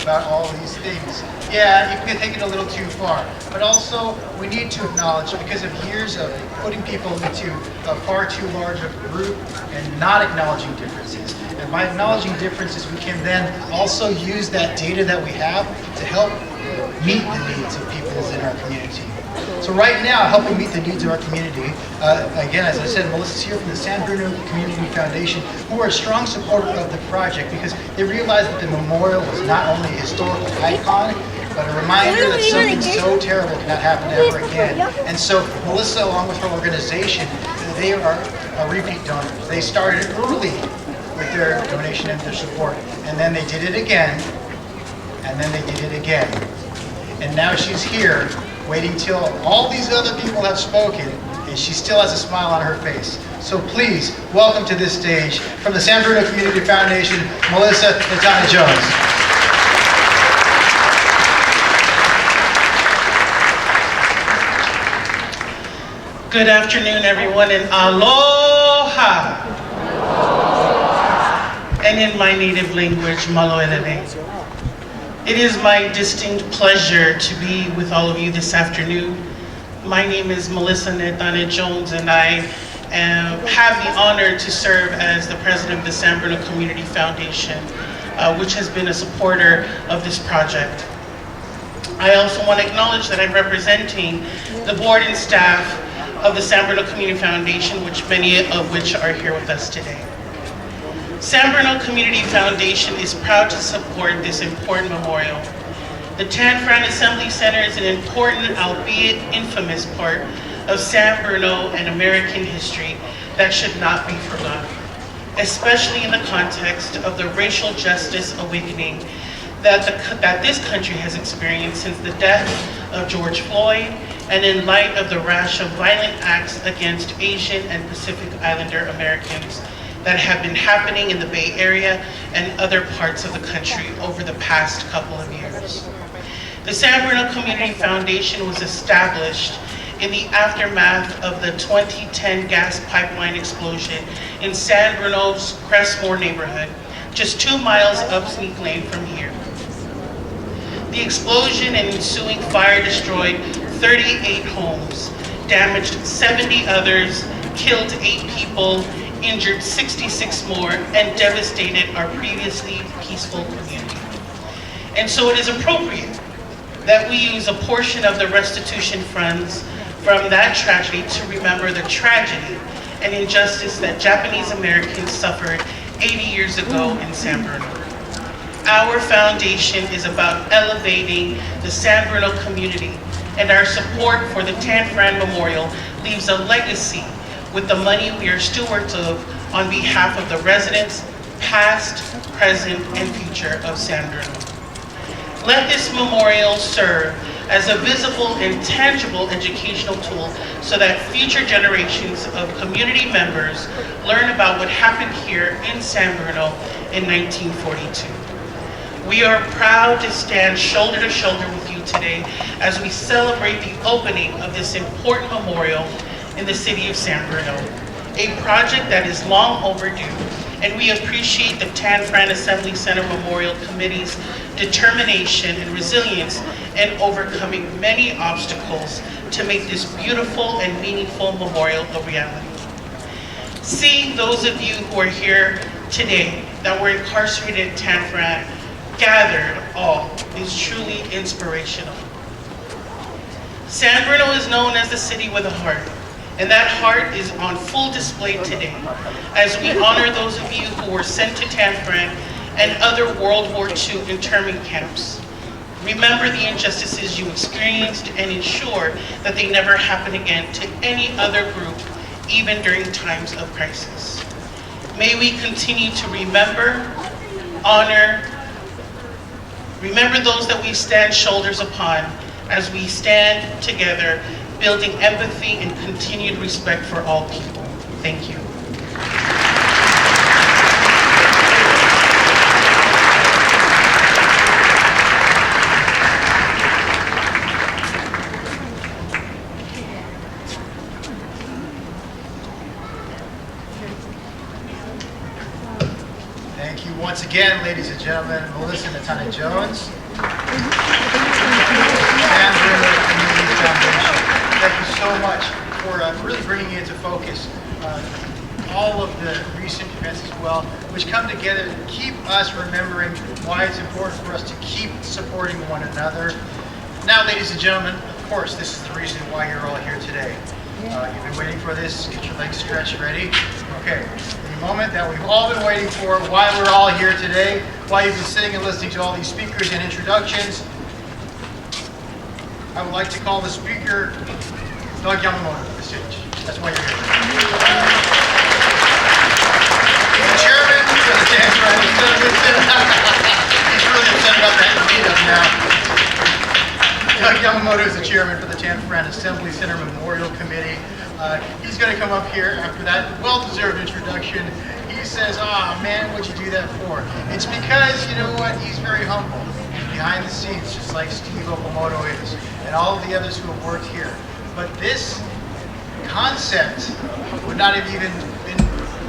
about all these things, yeah, you can take it a little too far. But also, we need to acknowledge, because of years of putting people into a far too large of a group and not acknowledging differences. And by acknowledging differences, we can then also use that data that we have to help meet the needs of people in our community. So right now, helping meet the needs of our community, again, as I said, Melissa's here from the San Bruno Community Foundation, who are a strong supporter of the project because they realized that the memorial was not only a historical icon, but a reminder that something so terrible cannot happen ever again. And so Melissa, along with her organization, they are repeat donors. They started early with their donation and their support, and then they did it again, and then they did it again. And now she's here, waiting till all these other people have spoken, and she still has a smile on her face. So please, welcome to this stage, from the San Bruno Community Foundation, Melissa Nathaniel Jones. Good afternoon, everyone, and aloha. And in my native language, maloelele. It is my distinct pleasure to be with all of you this afternoon. My name is Melissa Nathaniel Jones, and I have the honor to serve as the president of the San Bruno Community Foundation, which has been a supporter of this project. I also want to acknowledge that I'm representing the board and staff of the San Bruno Community Foundation, many of which are here with us today. San Bruno Community Foundation is proud to support this important memorial. The Tanforan Assembly Center is an important, albeit infamous, part of San Bruno and American history that should not be forgotten, especially in the context of the racial justice awakening that this country has experienced since the death of George Floyd, and in light of the rash of violent acts against Asian and Pacific Islander Americans that have been happening in the Bay Area and other parts of the country over the past couple of years. The San Bruno Community Foundation was established in the aftermath of the 2010 gas pipeline explosion in San Bruno's Crestmore neighborhood, just 2 miles up Sneak Lane from here. The explosion and ensuing fire destroyed 38 homes, damaged 70 others, killed 8 people, injured 66 more, and devastated our previously peaceful community. And so it is appropriate that we use a portion of the restitution funds from that tragedy to remember the tragedy and injustice that Japanese Americans suffered 80 years ago in San Bruno. Our foundation is about elevating the San Bruno community, and our support for the Tanforan Memorial leaves a legacy with the money we are stewards of on behalf of the residents, past, present, and future of San Bruno. Let this memorial serve as a visible and tangible educational tool so that future generations of community members learn about what happened here in San Bruno in 1942. We are proud to stand shoulder to shoulder with you today as we celebrate the opening of this important memorial in the city of San Bruno, a project that is long overdue, and we appreciate the Tanforan Assembly Center Memorial Committee's determination and resilience in overcoming many obstacles to make this beautiful and meaningful memorial a reality. See those of you who are here today that were incarcerated at Tanforan gathered all is truly inspirational. San Bruno is known as the city with a heart, and that heart is on full display today as we honor those of you who were sent to Tanforan and other World War II internment camps. Remember the injustices you experienced and ensure that they never happen again to any other group, even during times of crisis. May we continue to remember, honor, remember those that we stand shoulders upon as we stand together, building empathy and continued respect for all people. Thank you. Thank you once again, ladies and gentlemen, Melissa and Nathaniel Jones. And Bruno Community Foundation. Thank you so much for really bringing into focus all of the recent events as well, which come together to keep us remembering why it's important for us to keep supporting one another. Now, ladies and gentlemen, of course, this is the reason why you're all here today. You've been waiting for this. Get your legs stretched, ready? Okay. The moment that we've all been waiting for, why we're all here today, why you've been sitting and listening to all these speakers and introductions, I would like to call the speaker Doug Yamamoto to the stage. That's why you're here. He's the chairman for the Tanforan. He's really upset about that meetup now. Doug Yamamoto is the chairman for the Tanforan Assembly Center Memorial Committee. He's going to come up here after that well-deserved introduction. He says, "Ah, man, what'd you do that for?" It's because, you know what, he's very humble. Behind the scenes, just like Steve Okamoto is, and all of the others who have worked here. But this concept would not have even been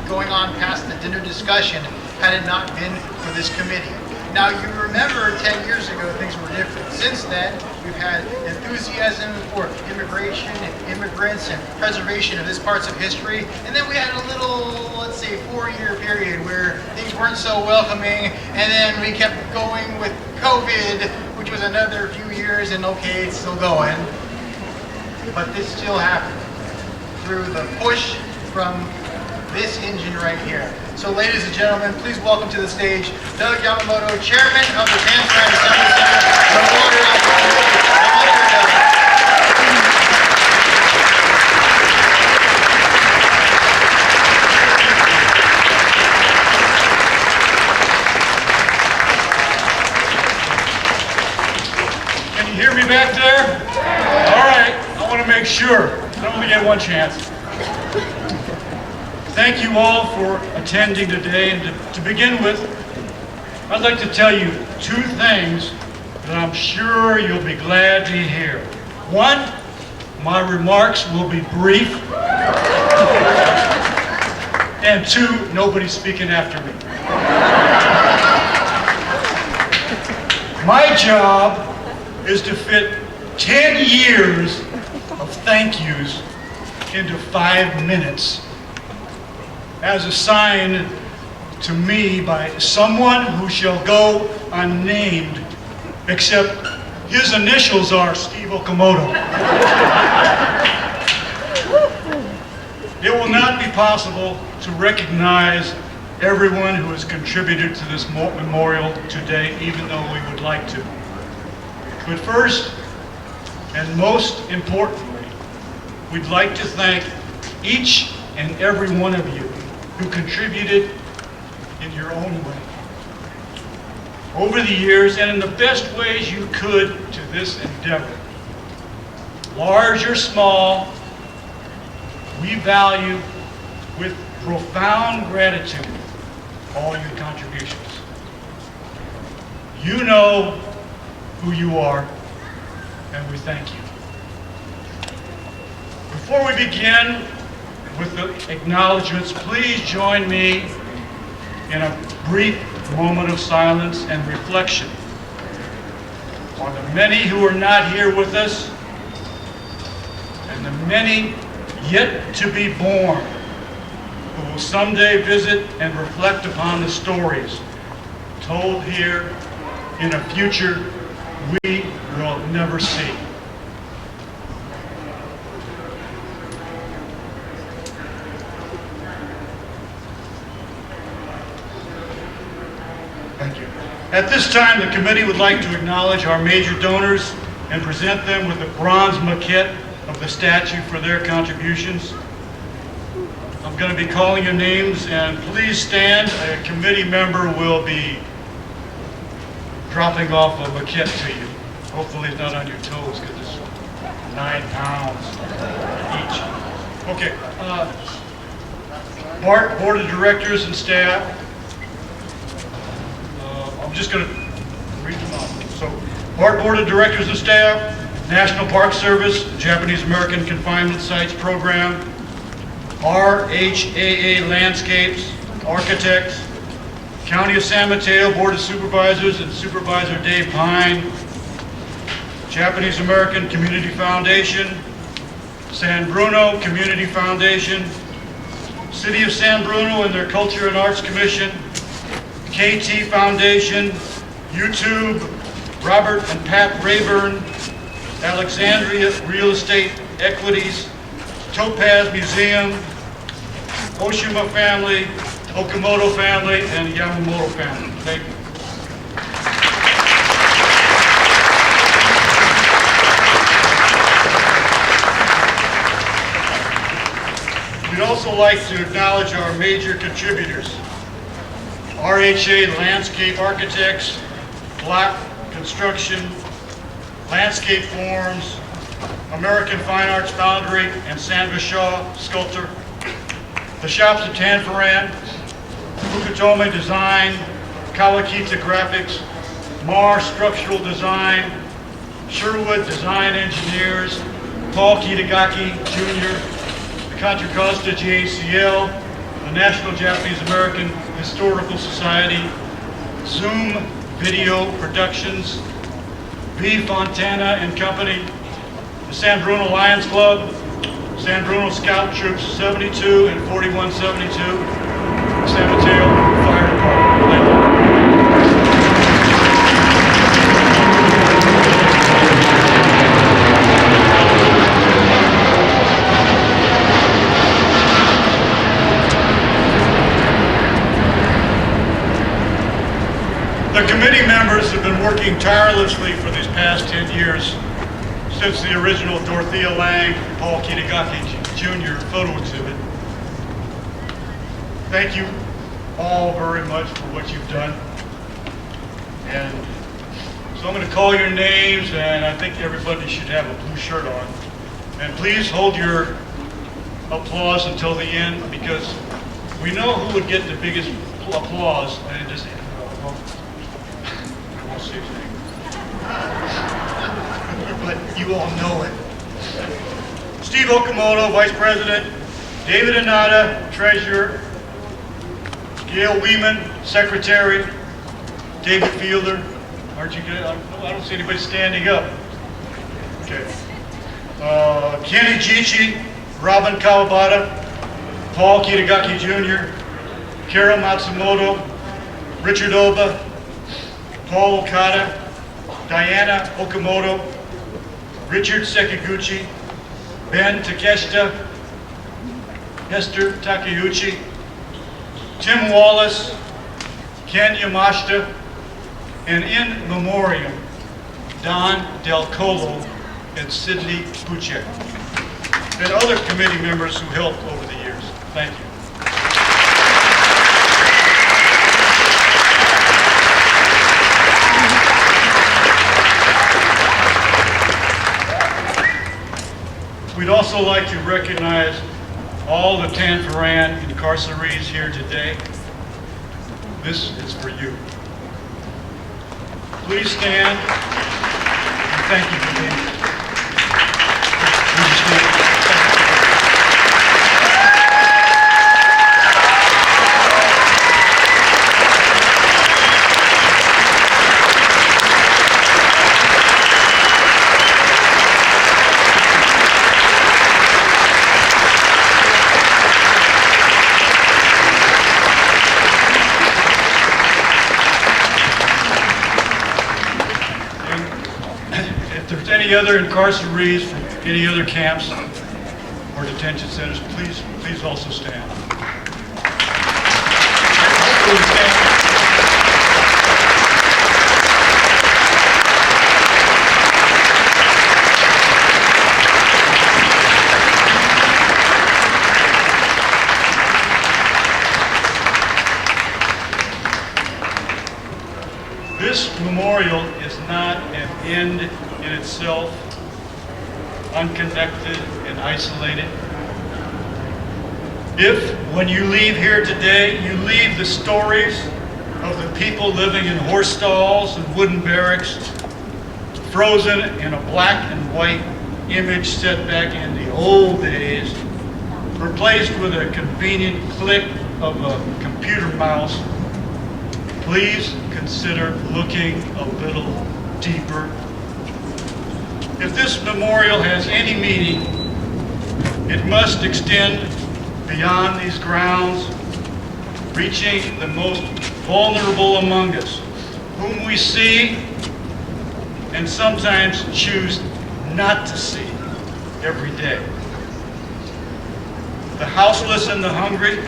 going on past the dinner discussion had it not been for this committee. Now, you remember 10 years ago, things were different. Since then, we've had enthusiasm for immigration and immigrants and preservation of this parts of history. And then we had a little, let's say, 4-year period where things weren't so welcoming. And then we kept going with COVID, which was another few years, and okay, it's still going. But this still happened through the push from this engine right here. So, ladies and gentlemen, please welcome to the stage Doug Yamamoto, chairman of the Tanforan Assembly Center Memorial Committee. Can you hear me back there? All right, I want to make sure. I only get one chance. Thank you all for attending today, and to begin with, I'd like to tell you 2 things that I'm sure you'll be glad to hear. 1, my remarks will be brief, and 2, nobody's speaking after me. My job is to fit 10 years of thank yous into 5 minutes, as assigned to me by someone who shall go unnamed, except his initials are Steve Okamoto. It will not be possible to recognize everyone who has contributed to this memorial today, even though we would like to. But first, and most importantly, we'd like to thank each and every one of you who contributed in your own way over the years and in the best ways you could to this endeavor. Large or small, we value with profound gratitude all your contributions. You know who you are, and we thank you. Before we begin with the acknowledgments, please join me in a brief moment of silence and reflection on the many who are not here with us and the many yet to be born who will someday visit and reflect upon the stories told here in a future we will never see. Thank you. At this time, the committee would like to acknowledge our major donors and present them with a bronze maquette of the statue for their contributions. I'm going to be calling your names, and please stand. A committee member will be dropping off a maquette to you. Hopefully it's not on your toes, because it's 9 pounds each. Okay. BART Board of Directors and staff. I'm just going to read them off. So, BART Board of Directors and staff, National Park Service, Japanese American Confinement Sites Program, RHAA Landscapes, Architects, County of San Mateo Board of Supervisors and Supervisor Dave Pine, Japanese American Community Foundation, San Bruno Community Foundation, City of San Bruno and their Culture and Arts Commission, KT Foundation, YouTube, Robert and Pat Rayburn, Alexandria Real Estate Equities, Topaz Museum, Oshima family, Okamoto family, and Yamamoto family. Thank you. We'd also like to acknowledge our major contributors. RHA Landscape Architects, Block Construction, Landscape Forms, American Fine Arts Foundry, and Sandra Shaw Sculptor. The shops at Tanforan, Fukutome Design, Kawakita Graphics, Mar Structural Design, Sherwood Design Engineers, Paul Kitagaki Jr., the Contra Costa JCL, the National Japanese American Historical Society, Zoom Video Productions, B. Fontana and Company, the San Bruno Lions Club, San Bruno Scout Troops 72 and 4172, San Mateo Fire Department. Thank you. The committee members have been working tirelessly for these past 10 years since the original Dorothea Lange, Paul Kitagaki Jr. photo exhibit. Thank you all very much for what you've done. And so I'm going to call your names, and I think everybody should have a blue shirt on. And please hold your applause until the end, because we know who would get the biggest applause. And just, I won't say his name. But you all know it. Steve Okamoto, Vice President. David Inada, Treasurer. Gail Weeman, Secretary. David Fielder. Aren't you good? I don't see anybody standing up. Okay. Kenny Jichi, Robin Kawabata, Paul Kitagaki Jr., Carol Matsumoto, Richard Oba, Paul Okada, Diana Okamoto, Richard Sekiguchi, Ben Takeshita, Esther Takeuchi, Tim Wallace, Ken Yamashita, and in memoriam, Don Del Colo and Sidney Puchek, and other committee members who helped over the years. Thank you. We'd also like to recognize all the Tanforan incarcerees here today. This is for you. Please stand, and thank you for being here. Please stand. just any other incarcerees from any other camps or detention centers, please also stand. This memorial is not an end in itself, unconnected and isolated. If, when you leave here today, you leave the stories of the people living in horse stalls and wooden barracks, frozen in a black and white image set back in the old days, replaced with a convenient click of a computer mouse, please consider looking a little deeper. If this memorial has any meaning, it must extend beyond these grounds, reaching the most vulnerable among us, whom we see and sometimes choose not to see every day. The houseless and the hungry,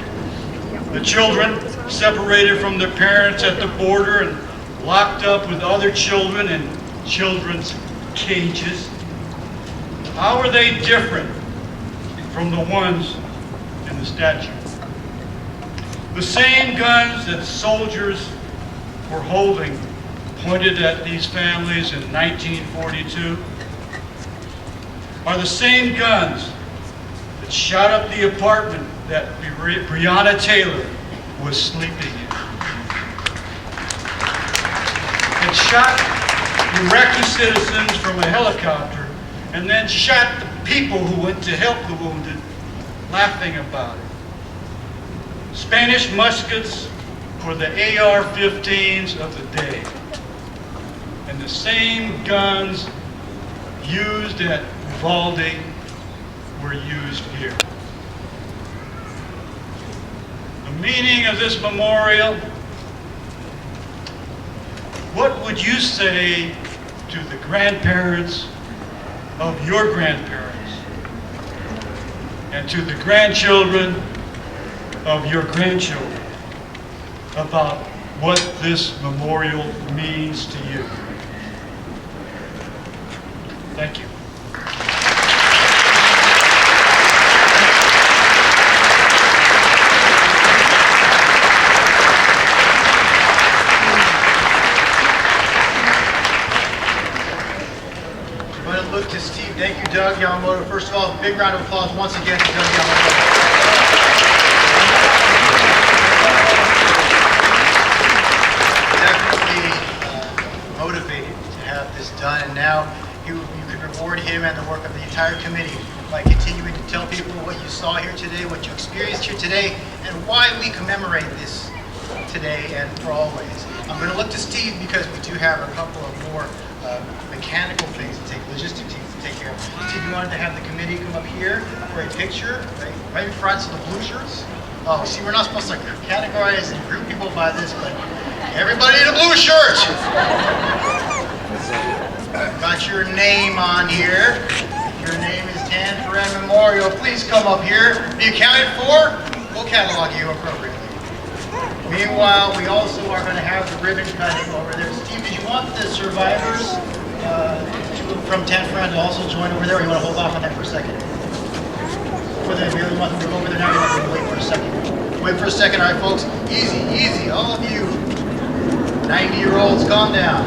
the children separated from their parents at the border and locked up with other children in children's cages. How are they different from the ones in the statue? The same guns that soldiers were holding pointed at these families in 1942 are the same guns that shot up the apartment that Breonna Taylor was sleeping in. It shot Iraqi citizens from a helicopter and then shot the people who went to help the wounded, laughing about it. Spanish muskets were the AR-15s of the day. And the same guns used at Uvalde were used here. The meaning of this memorial, what would you say to the grandparents of your grandparents and to the grandchildren of your grandchildren about what this memorial means to you? Thank you. To Steve. Thank you, Doug Yamamoto. First of all, big round of applause once again to Doug Yamamoto. Definitely motivated to have this done, and now you can reward him and the work of the entire committee by continuing to tell people what you saw here today, what you experienced here today, and why we commemorate this today and for always. I'm going to look to Steve because we do have a couple of more mechanical things to take, logistic things to take care of. Steve, you wanted to have the committee come up here for a picture, right in front, so the blue shirts. Oh, see, we're not supposed to categorize and group people by this, but everybody in a blue shirt. Got your name on here. Your name is Tanforan Memorial. Please come up here. Be accounted for. We'll catalog you appropriately. Meanwhile, we also are going to have the ribbon cutting over there. Steve, did you want the survivors from Tanforan to also join over there, or you want to hold off on that for a second? For the you want them to go over there now, you want them to wait for a second? Wait for a second, all right, folks. Easy, easy, all of you 90-year-olds, calm down.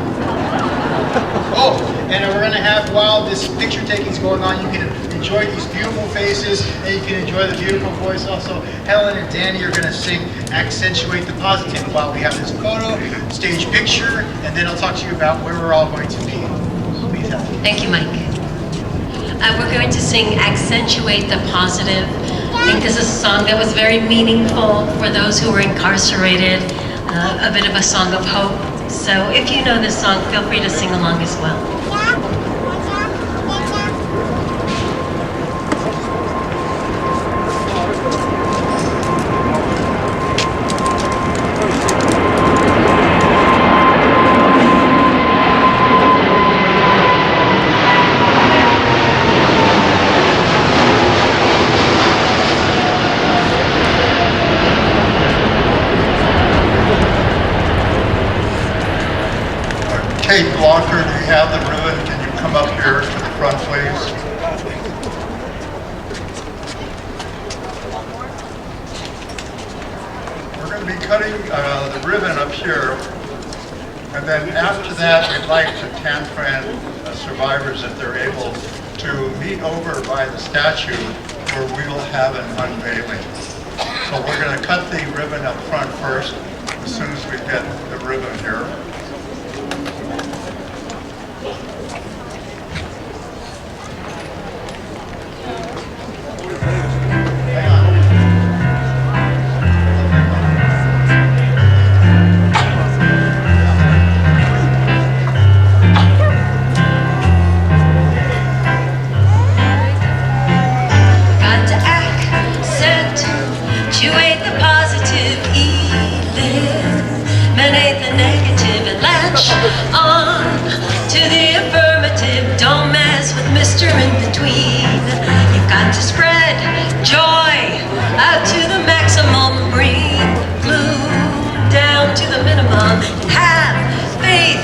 Oh, and we're going to have, while this picture taking is going on, you can enjoy these beautiful faces, and you can enjoy the beautiful voice also. Helen and Danny are going to sing Accentuate the Positive while we have this photo, stage picture, and then I'll talk to you about where we're all going to be. Please, Helen. Thank you, Mike. We're going to sing Accentuate the Positive. I think this is a song that was very meaningful for those who were incarcerated, a bit of a song of hope. So if you know this song, feel free to sing along as well. have the ribbon, can you come up here to the front, please? We're going to be cutting the ribbon up here, and then after that, we'd like to Tanforan survivors, if they're able, to meet over by the statue where we will have an unveiling. So we're going to cut the ribbon up front first, as soon as we get the ribbon here. Accentuate the positive, eliminate the negative, and latch on to the affirmative. Don't mess with Mr. In-Between. You've got to spread joy out to the maximum, bring gloom down to the minimum, and have faith.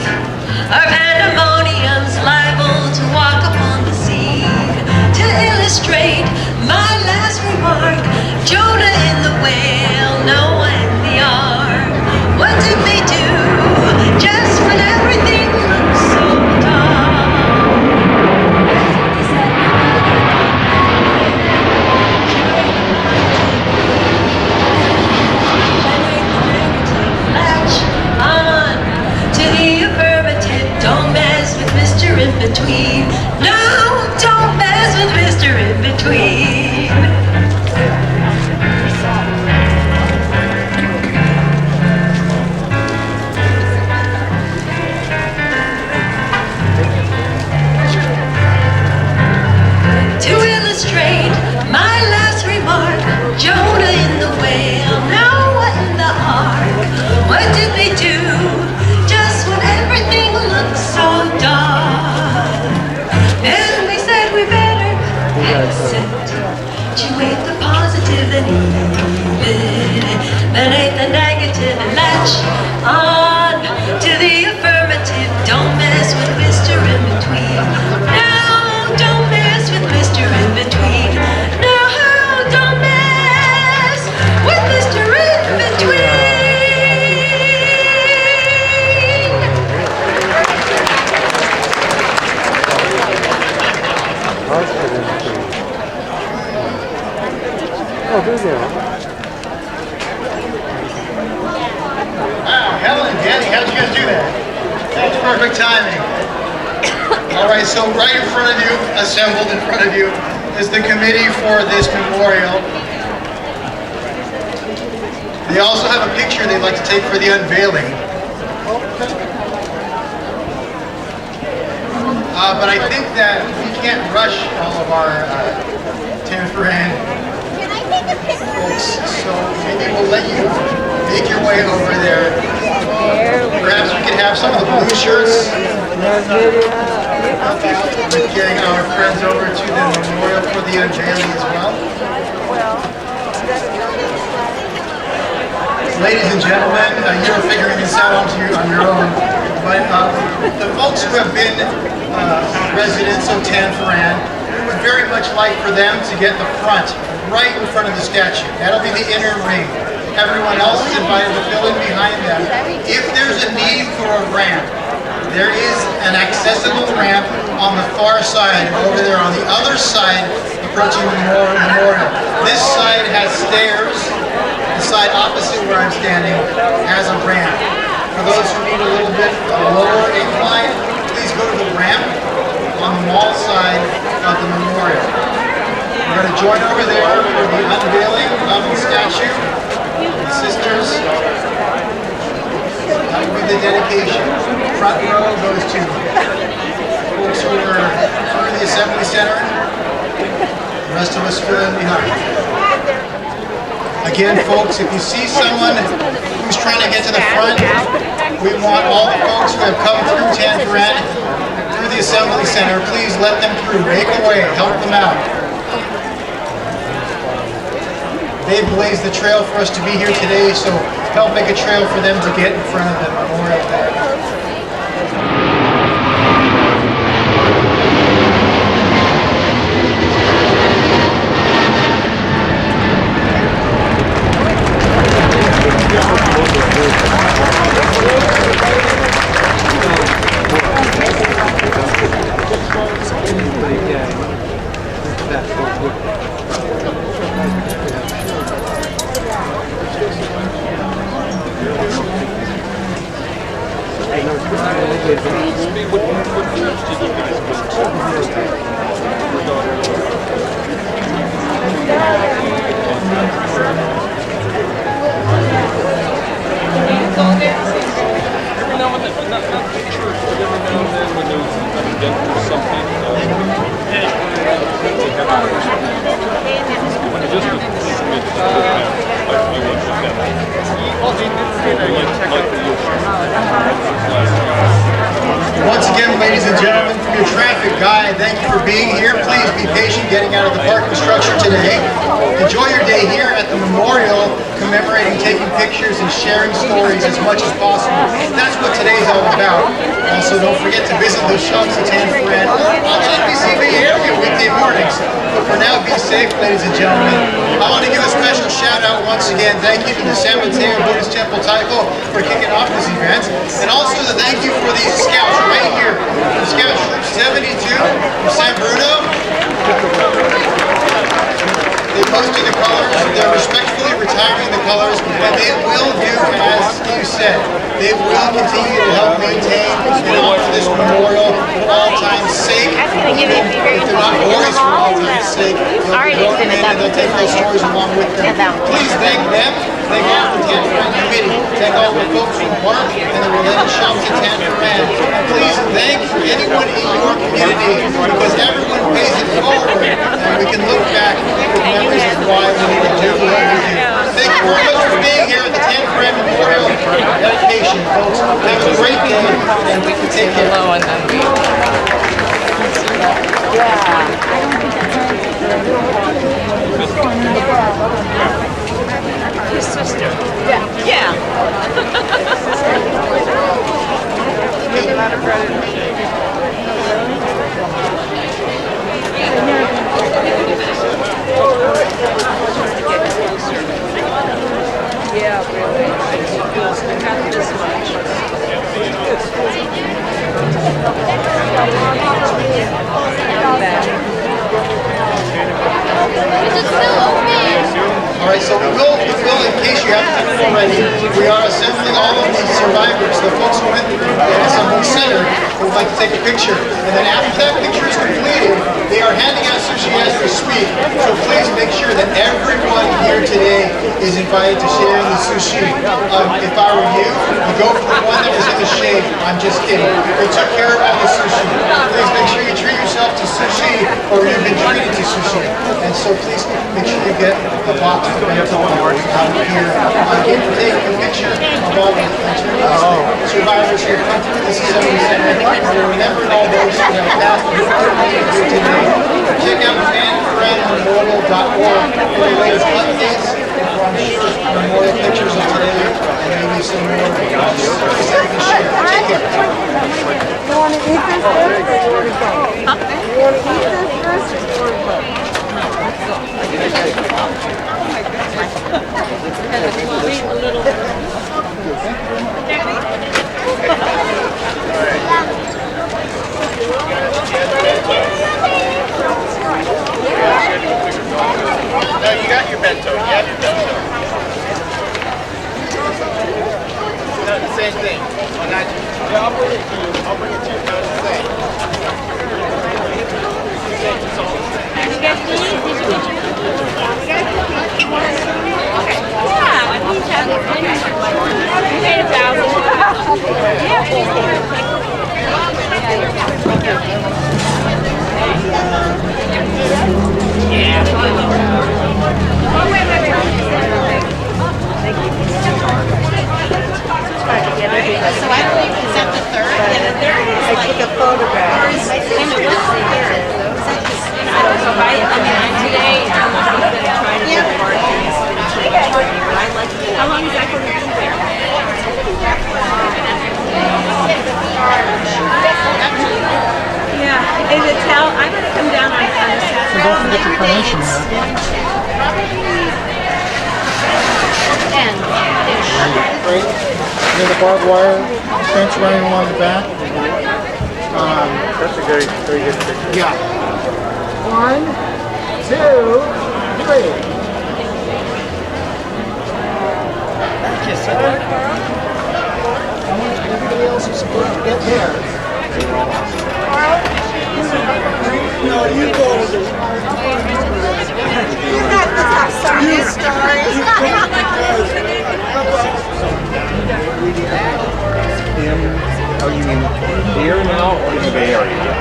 Our pandemonium's liable to walk upon the sea. To illustrate my last remark, Jonah in the whale, Noah in the ark. What did they do just when everything looked so dark? Latch on to the affirmative. Don't mess with Mr. In-Between. No, don't mess with Mr. In-Between. To illustrate my last remark, Jonah in the whale, Noah in the ark. What did they do just when everything looked so dark? And they said we better accentuate the positive and eliminate the negative, and latch on to the affirmative. Don't mess with Mr. In-Between. No, don't mess with Mr. In-Between. No, don't mess with Mr. In-Between. Oh, do they? Wow, Helen and Danny, how'd you guys do that? That's perfect timing. All right, so right in front of you, assembled in front of you, is the committee for this memorial. They also have a picture they'd like to take for the unveiling. But I think that we can't rush all of our Tanforan folks, so maybe we'll let you make your way over there. Perhaps we could have some of the blue shirts getting our friends over to the memorial for the unveiling as well. Ladies and gentlemen, you're figuring this out on your own, but the folks who have been residents of Tanforan, we would very much like for them to get the front, right in front of the statue. That'll be the inner ring. Everyone else is invited to fill in behind them. If there's a need for a ramp, there is an accessible ramp on the far side, over there on the other side, approaching the memorial. This side has stairs. The side opposite where I'm standing has a ramp. For those who need a little bit lower incline, please go to the ramp on the mall side of the memorial. We're going to join over there for the unveiling of the statue. The sisters, that will be the dedication. Front row goes to folks who are through the Assembly Center. The rest of us fill in behind. Again, folks, if you see someone who's trying to get to the front, we want all the folks who have come through Tanforan, through the Assembly Center, please let them through. Make a way, help them out. They've blazed the trail for us to be here today, so help make a trail for them to get in front of the memorial there. Once again, ladies and gentlemen, from your traffic guide, thank you for being here. Please be patient getting out of the parking structure today. Enjoy your day here at the memorial, commemorating, taking pictures, and sharing stories as much as possible. That's what today's all about. Also, don't forget to visit those shops at Tanforan on NBC Bay Area weekday mornings. But for now, be safe, ladies and gentlemen. I want to give a special shout out once again. Thank you to the San Mateo Buddhist Temple Taiko for kicking off this event. And also to thank you for these scouts right here from Scout Troop 72 from San Bruno. They posted the colors. They're respectfully retiring the colors, and they will do as Steve said. They will continue to help maintain and offer this memorial for all time's sake. Even if they're not always for all time's sake, they'll take those stories along with them. Please thank them. Thank all the Tanforan committee. Thank all the folks from BART and the related shops at Tanforan. And please thank anyone in your community, because everyone pays it forward, and we can look back with memories of why we need to do what we do. Thank you very much for being here at the Tanforan Memorial dedication, folks. Have a great day, and we can take care. His sister. Yeah. Give a lot of credit. Yeah, really. Not this much. All right, so we will, in case you haven't done it already, we are assembling all of these survivors, the folks who went through the Ensemble Center, who would like to take a picture. And then after that picture is completed, they are handing out sushi as we speak. So please make sure that everyone here today is invited to share in the sushi. If I were you, you go for the one that was in the shade. I'm just kidding. We took care of all the sushi. Please make sure you treat yourself to sushi, or you've been treated to sushi. And so please make sure you get a box of bento out here. Get to take a picture of all the survivors who have come through this assembly center. And we're remembering all those who have passed here today. Check out fanforanmemorial.org for the latest updates, for I'm sure memorial pictures of today, and maybe some more stories that we can share. Take care. You want to eat this first or you want to go? Huh? You want to eat this first or you want to go? No, you got your bento. You have your bento. No, the same thing. Oh, not you. Yeah, I'll bring it to you. I'll bring it to you. No, it's the same. It's all the same. Did you guys eat? Did you get your Okay. Yeah, I think that's okay. You paid $1,000. So I don't even, is that the third? Yeah, the third is I took a photograph. How long is that going to be there? Yeah, is it tell? I'm going to come down on Saturday. So don't forget your carnation there. Probably 10-ish. Near the barbed wire fence running along the back. That's a very good picture. Yeah. 1, 2, 3. Thank you, sir. I want everybody else who's supposed to get there. No, you go with it. You got to have some news stories. Oh, you mean here now or in the Bay Area?